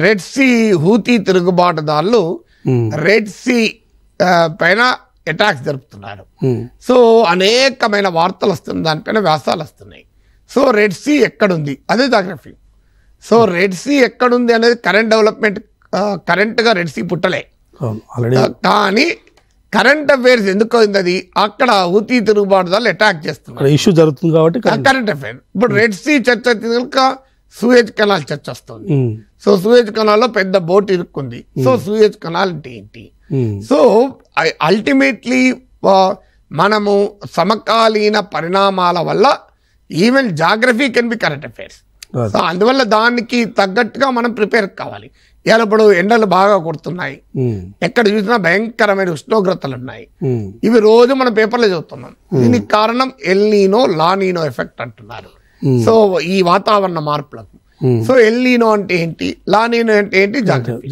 [SPEAKER 2] రెడ్ సీ హూతీ తిరుగుబాటుదారులు రెడ్ సీ పైన అటాక్స్ జరుపుతున్నారు. సో అనేకమైన వార్తలు వస్తున్నాయి, దానిపైన వ్యాసాలు వస్తున్నాయి. సో రెడ్ సీ ఎక్కడుంది, అదే జాగ్రఫీ. సో రెడ్ సీ ఎక్కడుంది అనేది కరెంట్ డెవలప్మెంట్. కరెంట్గా రెడ్ సీ పుట్టలే, కానీ కరెంట్ అఫైర్స్ ఎందుకు అయింది, అది అక్కడ హూతీ తిరుగుబాటుదారులు అటాక్ చేస్తున్నారు, ఇష్యూ జరుగుతుంది కాబట్టి కరెంట్ అఫైర్. ఇప్పుడు రెడ్ సీ చర్చ కనుక సూయజ్ కెనాల్ చర్చ వస్తుంది. సో సూయజ్ కెనాల్లో పెద్ద బోట్ ఇరుక్కుంది. సో సూయజ్ కెనాల్ అంటే ఏంటి? సో అల్టిమేట్లీ మనము సమకాలీన పరిణామాల వల్ల even geography can be current affairs. So అందువల్ల దానికి తగ్గట్టుగా మనం ప్రిపేర్ కావాలి. ఇలా ఇప్పుడు ఎండలు బాగా కొడుతున్నాయి, ఎక్కడ చూసినా భయంకరమైన ఉష్ణోగ్రతలు ఉన్నాయి, ఇవి రోజు మనం పేపర్లో చదువుతున్నాం. దీనికి కారణం ఎల్ నీనో, లా నీనో ఎఫెక్ట్ అంటున్నారు. సో ఈ వాతావరణ మార్పులకు. సో ఎల్ నీనో అంటే ఏంటి, లా నీనో అంటే ఏంటి, జాగ్రఫీ.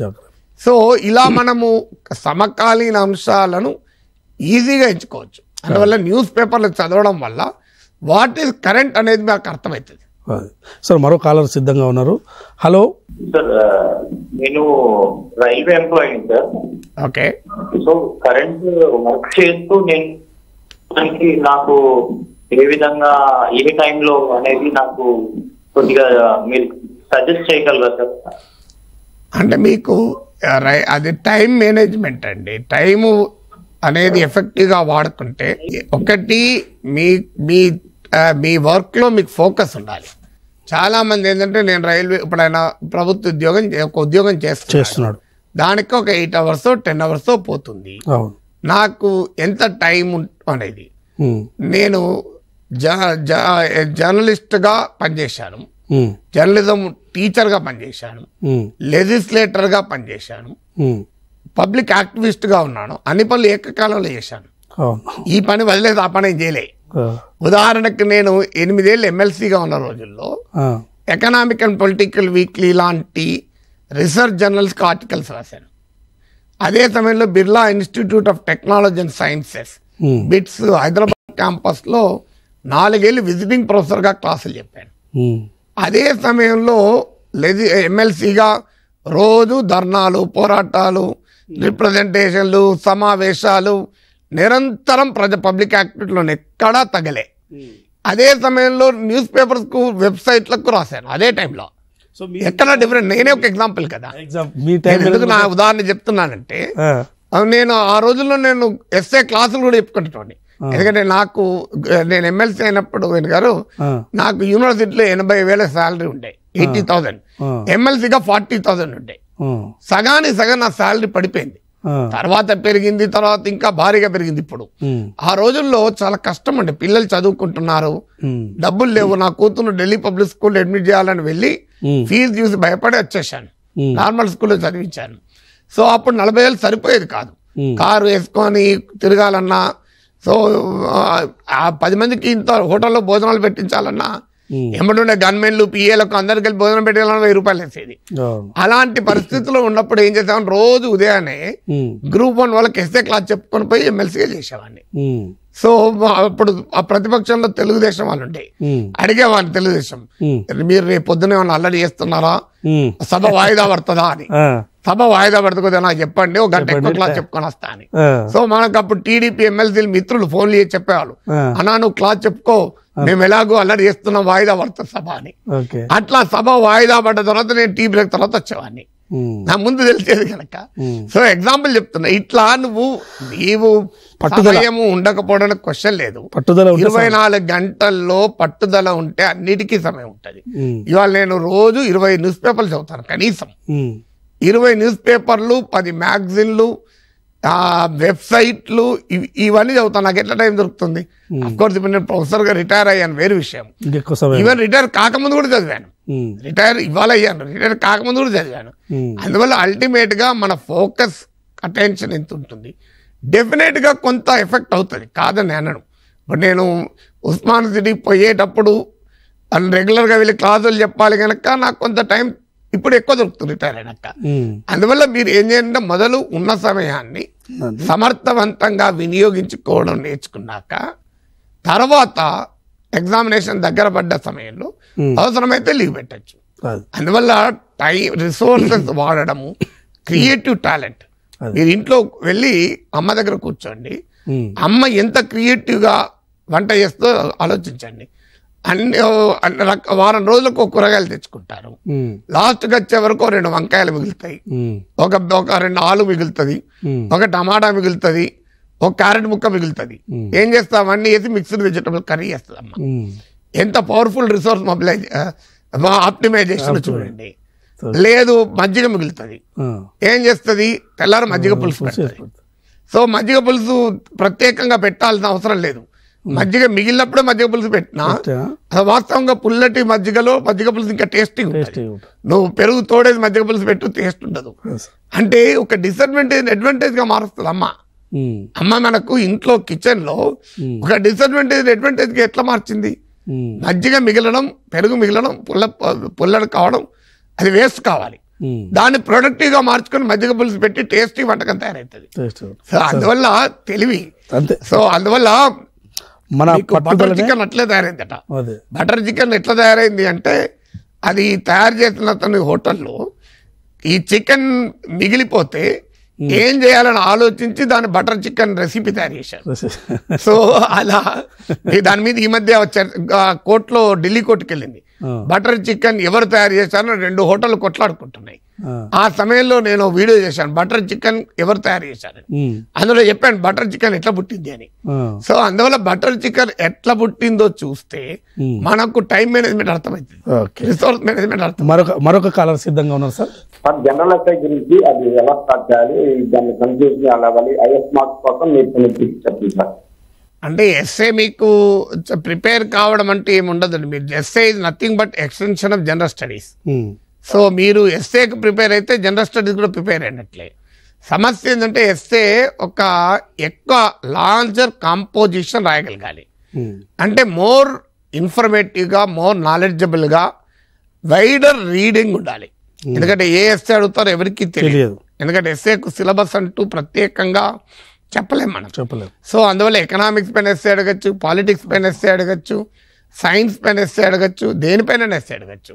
[SPEAKER 2] సో ఇలా మనము సమకాలీన అంశాలను ఈజీగా ఎంచుకోవచ్చు. అందువల్ల న్యూస్ పేపర్లు చదవడం వల్ల వాట్ ఈస్ కరెంట్ అనేది మనకు అర్థమవుతుంది.
[SPEAKER 1] సార్ మరో కాలర్ సిద్ధంగా ఉన్నారు. హలో
[SPEAKER 6] సార్, నేను railway employee sir.
[SPEAKER 2] Okay.
[SPEAKER 6] So current work చేస్తూ నాకు ఏ విధంగా ఏ టైంలో అనేది నాకు కొద్దిగా మీరు సజెస్ట్ చేయగలరా సార్?
[SPEAKER 2] అంటే మీకు అది టైం మేనేజ్మెంట్ అండి. టైము అనేది ఎఫెక్టివ్గా వాడుకుంటే ఒకటి మీ వర్క్లో మీకు ఫోకస్ ఉండాలి. చాలామంది ఏంటంటే నేను రైల్వే ఇప్పుడైనా ప్రభుత్వ ఉద్యోగం చేస్తున్నాడు, దానికి ఒక 8 hours 10 hours పోతుంది. నాకు ఎంత టైం అనేది, నేను జర్నలిస్ట్గా పనిచేశాను, జర్నలిజం టీచర్గా పనిచేశాను, లెజిస్లేటర్గా పనిచేశాను, పబ్లిక్ యాక్టివిస్ట్గా ఉన్నాను. అన్ని పనులు ఏకకాలంలో చేశాను. ఈ పని వదిలేదు, ఆ పని చేయలే. ఉదాహరణకు నేను 8 ఏళ్ళు ఎమ్మెల్సీగా ఉన్న రోజుల్లో ఎకనామిక్ అండ్ పొలిటికల్ వీక్లీ లాంటి రీసెర్చ్ జర్నల్స్కి ఆర్టికల్స్ రాశాను. అదే సమయంలో Birla institute of technology and sciences bits Hyderabad క్యాంపస్లో 4 ఏళ్ళు విజిటింగ్ ప్రొఫెసర్గా క్లాసులు చెప్పాను. అదే సమయంలో ఎమ్మెల్సీగా రోజు ధర్నాలు, పోరాటాలు, రిప్రజెంటేషన్లు, సమావేశాలు, నిరంతరం పబ్లిక్ యాక్టివిటీలో ఎక్కడా తగలే. అదే సమయంలో న్యూస్ పేపర్స్కు, వెబ్సైట్లకు రాశాను అదే టైంలో. ఎక్కడ డిఫరెంట్. నేనే ఒక ఎగ్జాంపుల్ కదా. ఎందుకు నా ఉదాహరణ చెప్తున్నానంటే నేను ఆ రోజుల్లో నేను ఎస్ఏ క్లాసులు కూడా చెప్పుకుంటాను. ఎందుకంటే నేను ఎమ్మెల్సీ అయినప్పుడు గారు నాకు యూనివర్సిటీలో 80,000 శాలరీ ఉండే, 80,000. ఎమ్మెల్సీగా 40,000 ఉండే. సగానికి సగం నా శాలరీ పడిపోయింది. తర్వాత పెరిగింది, తర్వాత ఇంకా భారీగా పెరిగింది. ఇప్పుడు ఆ రోజుల్లో చాలా కష్టం అండి. పిల్లలు చదువుకుంటున్నారు, డబ్బులు లేవు. నా కూతురు ఢిల్లీ పబ్లిక్ స్కూల్ అడ్మిట్ చేయాలని వెళ్ళి ఫీజు చూసి భయపడి వచ్చేసాను. నార్మల్ స్కూల్లో చదివించాను. సో అప్పుడు 40,000 సరిపోయేది కాదు. కారు వేసుకొని తిరగాలన్నా, సో 10 మందికి ఇంత హోటల్లో భోజనాలు పెట్టించాలన్నా, ఏమంటుండే గన్మెన్లు పిఏలకు అందరికి వెళ్ళి భోజనం పెట్టాలన్నా 1000 రూపాయలు వేసేది. అలాంటి పరిస్థితుల్లో ఉన్నప్పుడు ఏం చేసామని రోజు ఉదయాన్నే గ్రూప్ 1 వాళ్ళకి ఎస్ఏ క్లాస్ చెప్పుకొని పోయి ఎమ్మెల్సీగా చేసేవాడిని. సో అప్పుడు ఆ ప్రతిపక్షంలో తెలుగుదేశం వాళ్ళు ఉండే, అడిగేవాడిని తెలుగుదేశం, మీరు రేపు పొద్దున ఏమన్నా అల్లరి చేస్తున్నారా, సభ వాయిదా పడుతుందా అని. సభ వాయిదా పడుతుంది నాకు చెప్పండి, ఒక గంట ఎక్కువ క్లాస్ చెప్పుకొని వస్తా అని. సో మనకు అప్పుడు టీడీపీ ఎమ్మెల్సీలు మిత్రులు ఫోన్లు చేసి చెప్పేవాళ్ళు, అన్నా నువ్వు క్లాస్ చెప్పుకో, మేము ఎలాగో అల్లరి చేస్తున్నాం, వాయిదా పడుతుంది సభ అని. అట్లా సభ వాయిదా పడ్డ తర్వాత నేను టీ బ్రేక్ తర్వాత వచ్చేవాడిని, నా ముందు తెలిసేది కనుక. సో ఎగ్జాంపుల్ చెప్తున్నా, ఇట్లా నీవు సమయము ఉండకపోవడానికి క్వశ్చన్ లేదు. 24 గంటల్లో పట్టుదల ఉంటే అన్నిటికీ సమయం ఉంటుంది. ఇవాళ నేను రోజు 20 న్యూస్ పేపర్లు చదువుతాను, కనీసం 20 న్యూస్ పేపర్లు, 10 మ్యాగజైన్లు, వెబ్సైట్లు, ఇవన్నీ చదువుతాను. నాకు ఎట్లా టైం దొరుకుతుంది? అఫ్కోర్స్ ఇప్పుడు నేను ప్రొఫెసర్గా రిటైర్ అయ్యాను, వేరే విషయం. ఈవెన్ రిటైర్ కాకముందు కూడా చదివాను, రిటైర్ ఇవాళ అయ్యాను, రిటైర్ కాకముందు కూడా చదివాను. అందువల్ల అల్టిమేట్ గా మన ఫోకస్, అటెన్షన్ ఎంత ఉంటుంది, డెఫినెట్ గా కొంత ఎఫెక్ట్ అవుతుంది, కాదని అనను. ఇప్పుడు నేను ఉస్మాన్ సిటీ పోయేటప్పుడు రెగ్యులర్ గా వెళ్ళి క్లాసులు చెప్పాలి కనుక నాకు కొంత టైం ఇప్పుడు ఎక్కువ దొరుకుతుంది రిటైర్ అయినాక. అందువల్ల మీరు ఏం చేయాలంటే మొదలు ఉన్న సమయాన్ని సమర్థవంతంగా వినియోగించుకోవడం నేర్చుకున్నాక, తర్వాత ఎగ్జామినేషన్ దగ్గర పడ్డ సమయంలో అవసరమైతే లీవ్ పెట్టచ్చు. అందువల్ల టైం, రిసోర్సెస్ వాడడము, క్రియేటివ్ టాలెంట్. మీరు ఇంట్లో వెళ్ళి అమ్మ దగ్గర కూర్చోండి, అమ్మ ఎంత క్రియేటివ్గా వంట చేస్తో ఆలోచించండి. వారం రోజులకు ఒక కూరగాయలు తెచ్చుకుంటారు, లాస్ట్కి వచ్చే వరకు 2 వంకాయలు మిగులుతాయి, ఒక 2 ఆలు మిగులుతుంది, ఒక టమాటా మిగులుతుంది, ఒక క్యారెట్ ముక్క మిగులుతుంది. ఏం చేస్తాం? అవన్నీ వేసి మిక్స్డ్ వెజిటబుల్ కర్రీ చేస్తుంది అమ్మ. ఎంత పవర్ఫుల్ రిసోర్స్ ఆప్టిమైజేషన్ చూడండి. లేదు, మజ్జిగ మిగులుతుంది, ఏం చేస్తుంది? తెల్లారి మజ్జిగ పులుసు పెడుతుంది. సో మజ్జిగ పులుసు ప్రత్యేకంగా పెట్టాల్సిన అవసరం లేదు. మజ్జిగ మిగిలినప్పుడే మజ్జిగ పులుసు పెట్టినా వాస్తవంగా పుల్లటి మజ్జిగలో మజ్జిగ పులుసు ఇంకా టేస్టీ ఉంటుంది. నువ్వు పెరుగు తోడేది మజ్జిగ పులుసు పెట్టు, టేస్ట్ ఉండదు. అంటే ఒక డిసడ్వాంటేజ్ అడ్వాంటేజ్ గా మారుస్తుంది అమ్మ. అమ్మ మనకు ఇంట్లో కిచెన్ లో ఒక డిసడ్వాంటేజ్ అడ్వాంటేజ్ గా ఎట్లా మార్చింది? మజ్జిగ మిగలడం, పెరుగు మిగలడం, పుల్లడి కావడం, అది వేస్ట్ కావాలి. దాన్ని ప్రొడక్టివ్ గా మార్చుకొని మజ్జిగ పులుసు పెట్టి టేస్టీ వంటకం తయారవుతుంది. సో అందువల్ల తెలివి. సో అందువల్ల మన బటర్ చికెన్ అట్లే తయారైందట. బటర్ చికెన్ ఎట్లా తయారైంది అంటే, అది తయారు చేసిన అతని హోటల్లో ఈ చికెన్ మిగిలిపోతే ఏం చేయాలని ఆలోచించి దాని బటర్ చికెన్ రెసిపీ తయారు చేశారు. సో అలా దాని మీద ఈ మధ్య కోర్టులో, ఢిల్లీ కోర్టుకి వెళ్ళింది. బటర్ చికెన్ ఎవరు తయారు చేశారో 2 హోటళ్లు కొట్లాడుకుంటున్నాయి. ఆ సమయంలో నేను వీడియో చేశాను, బటర్ చికెన్ ఎవరు తయారు చేశారని. అందులో చెప్పాను బటర్ చికెన్ ఎట్లా పుట్టింది అని. సో అందువల్ల బటర్ చికెన్ ఎట్లా పుట్టిందో చూస్తే మనకు టైం మేనేజ్మెంట్ అర్థమవుతుంది, రిసోర్స్ మేనేజ్మెంట్ అర్థం.
[SPEAKER 1] మరొక కాలర్ సిద్ధంగా ఉన్నారు సార్.
[SPEAKER 5] జనరల్ ఎస్ఐ గురించి అది ఎలా స్టార్ట్ చేయాలి, దాన్ని కన్ఫ్యూజన్ ఎలా అవ్వాలి, ఐఎస్ మార్క్స్ కోసం మీరు చెప్పండి సార్.
[SPEAKER 2] అంటే ఎస్ఏ మీకు ప్రిపేర్ కావడం అంటే ఏమి ఉండదండి. మీరు essay is nothing but extension of general studies. So మీరు ఎస్ఏకి ప్రిపేర్ అయితే జనరల్ స్టడీస్ కూడా ప్రిపేర్ అయినట్లే. సమస్య ఏంటంటే ఎస్ఏ ఒక ఎక్కువ లార్జర్ కాంపోజిషన్ రాయగలగాలి. అంటే మోర్ ఇన్ఫర్మేటివ్గా, మోర్ నాలెడ్జబుల్గా, వైడర్ రీడింగ్ ఉండాలి. ఎందుకంటే ఏ ఎస్ఏ అడుగుతారో ఎవరికి తెలియదు. ఎందుకంటే ఎస్ఏకు సిలబస్ అంటూ ప్రత్యేకంగా చెప్పలేము మనం. సో అందువల్ల ఎకనామిక్స్ పైన ఎస్ఏ అడగచ్చు, పాలిటిక్స్ పైన ఎస్ఏ అడగచ్చు, సైన్స్ పైన ఎస్ఏ అడగచ్చు, దేనిపైన ఎస్ఏ అడగచ్చు.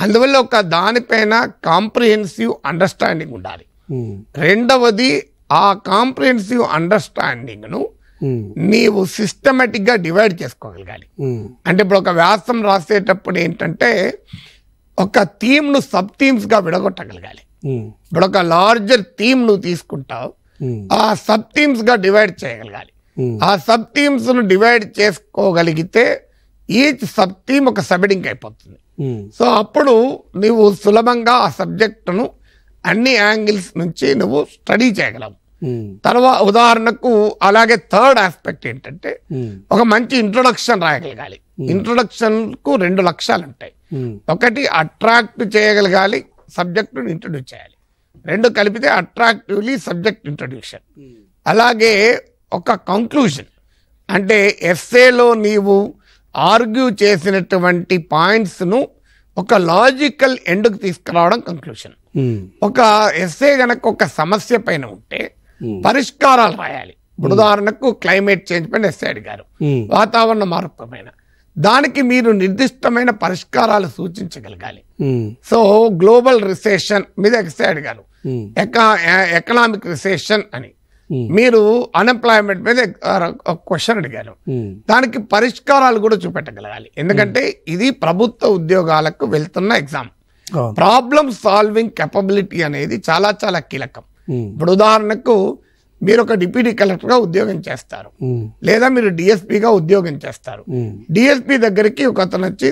[SPEAKER 2] అందువల్ల ఒక దానిపైన కాంప్రిహెన్సివ్ అండర్స్టాండింగ్ ఉండాలి. రెండవది, ఆ కాంప్రిహెన్సివ్ అండర్స్టాండింగ్ ను నీవు సిస్టమేటిక్ గా డివైడ్ చేసుకోగలగాలి. అంటే ఇప్పుడు ఒక వ్యాసం రాసేటప్పుడు ఏంటంటే ఒక థీమ్ ను సబ్ థీమ్స్ గా విడగొట్టగలగాలి. ఇప్పుడు ఒక లార్జర్ థీమ్ నువ్వు తీసుకుంటావు, ఆ సబ్ థీమ్స్ గా డివైడ్ చేయగలగాలి. ఆ సబ్ థీమ్స్ ను డివైడ్ చేసుకోగలిగితే ఈచ్ సబ్ థీమ్ ఒక సబ్హెడింగ్ అయిపోతుంది. సో అప్పుడు నువ్వు సులభంగా ఆ సబ్జెక్టును అన్ని యాంగిల్స్ నుంచి నువ్వు స్టడీ చేయగలవు. తర్వాత ఉదాహరణకు అలాగే థర్డ్ ఆస్పెక్ట్ ఏంటంటే ఒక మంచి ఇంట్రొడక్షన్ రాయగలగాలి. ఇంట్రొడక్షన్ కు 2 లక్ష్యాలు ఉంటాయి. ఒకటి అట్రాక్ట్ చేయగలగాలి, సబ్జెక్టును ఇంట్రొడ్యూస్ చేయాలి. 2 కలిపితే అట్రాక్టివ్లీ సబ్జెక్ట్ ఇంట్రొడ్యూషన్. అలాగే ఒక కంక్లూజన్ అంటే ఎస్సేలో నీవు ఆర్గ్యూ చేసినటువంటి పాయింట్స్ ను ఒక లాజికల్ ఎండ్కు తీసుకురావడం కంక్లూజన్. ఒక ఎస్సే గనక ఒక సమస్య పైన ఉంటే పరిష్కారాలు రాయాలి. ఉదాహరణకు క్లైమేట్ చేంజ్ పైన ఎస్సే అడిగారు, వాతావరణ మార్పు పైన, దానికి మీరు నిర్దిష్టమైన పరిష్కారాలు సూచించగలగాలి. సో గ్లోబల్ రిసెషన్ మీద ఎస్సే అడిగారు, ఎకనామిక్ రిసెషన్ అని. మీరు అన్ఎంప్లాయ్మెంట్ మీద క్వశ్చన్ అడిగారు, దానికి పరిష్కారాలు కూడా చూపెట్టగలగాలి. ఎందుకంటే ఇది ప్రభుత్వ ఉద్యోగాలకు వెళ్తున్న ఎగ్జామ్. ప్రాబ్లమ్ సాల్వింగ్ కెపబిలిటీ అనేది చాలా చాలా కీలకం. ఇప్పుడు ఉదాహరణకు మీరు ఒక డిప్యూటీ కలెక్టర్ గా ఉద్యోగం చేస్తారు, లేదా మీరు డిఎస్పీగా ఉద్యోగం చేస్తారు. డిఎస్పీ దగ్గరికి ఒక అతను వచ్చి,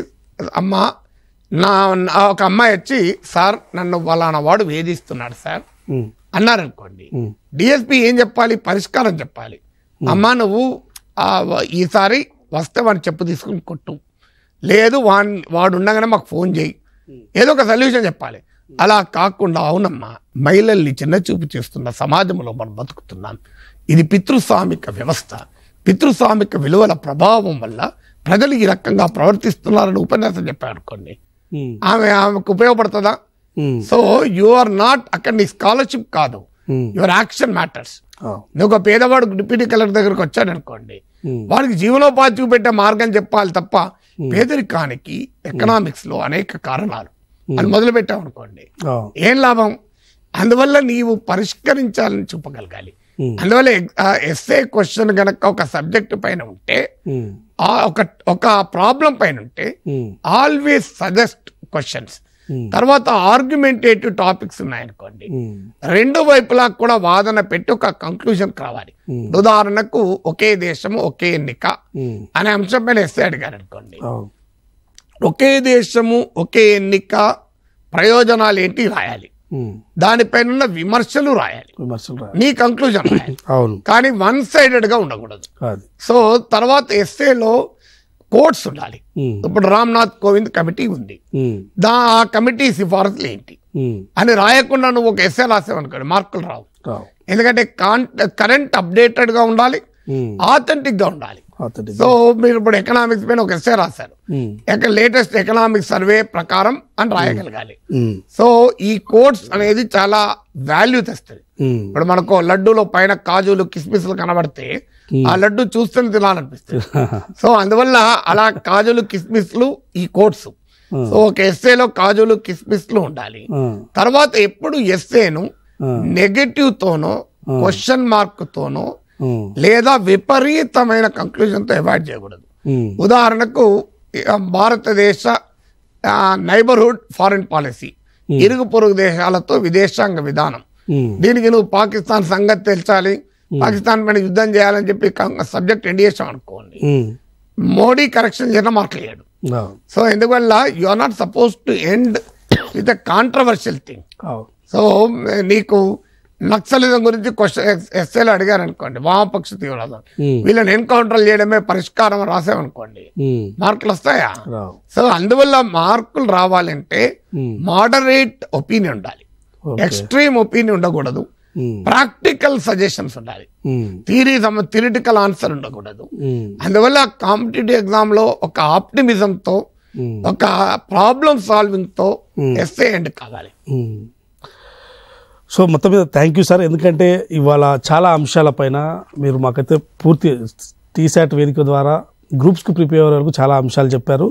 [SPEAKER 2] ఒక అమ్మాయి వచ్చి, సార్ నన్ను ఫలానా వాడు వేధిస్తున్నాడు సార్ అన్నారనుకోండి, డిఎస్పీ ఏం చెప్పాలి? పరిష్కారం చెప్పాలి. అమ్మా నువ్వు ఈసారి వస్తే వాడిని చెప్పు తీసుకుని కొట్టు, లేదు వాడు ఉండగానే మాకు ఫోన్ చేయి, ఏదో ఒక సొల్యూషన్ చెప్పాలి. అలా కాకుండా అవునమ్మా మహిళల్ని చిన్న చూపు చేస్తున్న సమాజంలో మనం బతుకుతున్నాం, ఇది పితృస్వామిక వ్యవస్థ, పితృస్వామిక విలువల ప్రభావం వల్ల ప్రజలు ఈ రకంగా ప్రవర్తిస్తున్నారని ఉపన్యాసం చెప్పారనుకోండి, ఆమెకు ఉపయోగపడుతుందా? సో యు ఆర్ నాట్, అక్కడ నీ స్కాలర్షిప్ కాదు, యువర్ యాక్షన్ మ్యాటర్స్. నువ్వు ఒక పేదవాడు డిప్యూటీ కలెక్టర్ దగ్గరకు వచ్చాడు అనుకోండి, వాడికి జీవనోపాధి చూపెట్టే మార్గం చెప్పాలి తప్ప పేదరికానికి ఎకనామిక్స్ లో అనేక కారణాలు అని మొదలు పెట్టావు అనుకోండి, ఏం లాభం? అందువల్ల నీవు పరిష్కరించాలని చూపగలగాలి. అందువల్ల ఎస్ఏ క్వశ్చన్ గనక ఒక సబ్జెక్ట్ పైన ఉంటే, ఒక ప్రాబ్లం పైన ఉంటే ఆల్వేస్ సజెస్ట్ క్వశ్చన్స్. తర్వాత ఆర్గ్యుమెంటేటివ్ టాపిక్స్ ఉన్నాయనుకోండి, 2 వైపులా కూడా వాదన పెట్టి ఒక కంక్లూజన్ కావాలి. ఉదాహరణకు ఒకే దేశము ఒకే ఎన్నిక అనే అంశం పైన ఎస్సే అడిగారు అనుకోండి, ఒకే దేశము ఒకే ఎన్నిక ప్రయోజనాలు ఏంటి రాయాలి, దానిపైన ఉన్న విమర్శలు రాయాలి, నీ కంక్లూజన్ రాయాలి. కానీ 1 సైడెడ్ గా ఉండకూడదు. సో తర్వాత ఎస్సేలో కోట్స్ ఉండాలి. ఇప్పుడు రామ్నాథ్ కోవింద్ కమిటీ ఉంది, ఆ కమిటీ సిఫారసులు ఏంటి అని రాయకుండా నువ్వు ఒక ఎస్సే రాసావనుకోండి, మార్కులు రావు. ఎందుకంటే కరెంట్ అప్డేటెడ్ గా ఉండాలి, ఆథెంటిక్ గా ఉండాలి. సో మీరు ఇప్పుడు ఎకనామిక్స్ పైన ఒక ఎస్సే రాశారు, లేటెస్ట్ ఎకనామిక్ సర్వే ప్రకారం అని రాయగలగాలి. సో ఈ కోట్స్ అనేది చాలా వాల్యూ తెస్తుంది. ఇప్పుడు మనకు లడ్డూలో పైన కాజులు కిస్మిస్లు కనబడితే ఆ లడ్డు చూస్తేనే తినాలనిపిస్తుంది. సో అందువల్ల అలా కాజులు కిస్మిస్లు ఈ కోట్స్. సో ఒక ఎస్సేలో కాజులు కిస్మిస్లు ఉండాలి. తర్వాత ఎప్పుడు ఎస్సేను నెగటివ్ తోనో క్వశ్చన్ మార్క్ తోనో లేదా విపరీతమైన కంక్లూజన్ తో అవాయిడ్ చేయకూడదు. ఉదాహరణకు భారతదేశ నైబర్హుడ్ ఫారిన్ పాలసీ, ఇరుగు పొరుగు దేశాలతో విదేశాంగ విధానం, దీనికి నువ్వు పాకిస్తాన్ సంగతి తెల్చాలి, పాకిస్తాన్ పైన యుద్ధం చేయాలని చెప్పి సబ్జెక్ట్ ఎండ్ చేసాం అనుకోండి, మోడీ కరెక్షన్ చేయడం మార్కలేడు. సో ఎందువల్ల you are not suppose to end with a controversial thing. So నీకు నక్సలిజం గురించి ఎస్ఏలు అడిగారు అనుకోండి, వామపక్ష తీవ్రవాదం, వీళ్ళని ఎన్కౌంటర్ చేయడమే పరిష్కారం రాసామనుకోండి, మార్కులు వస్తాయా? సో అందువల్ల మార్కులు రావాలంటే మోడరేట్ ఒపీనియన్ ఉండాలి, ఎక్స్ట్రీమ్ ఒపీనియన్ ఉండకూడదు, ప్రాక్టికల్ సజెషన్స్ ఉండాలి, థియరిటికల్ ఆన్సర్ ఉండకూడదు. అందువల్ల కాంపిటేటివ్ ఎగ్జామ్ లో ఒక ఆప్టిమిజం తో, ఒక ప్రాబ్లమ్ సాల్వింగ్ తో ఎస్ఏ ఎండ్ కావాలి.
[SPEAKER 1] సో మొత్తం మీద థ్యాంక్ యూ సార్, ఎందుకంటే ఇవాళ చాలా అంశాలపైన మీరు మాకైతే పూర్తి టీశాట్ వేదిక ద్వారా గ్రూప్స్కి ప్రిపేర్ అయ్యే వరకు చాలా అంశాలు చెప్పారు.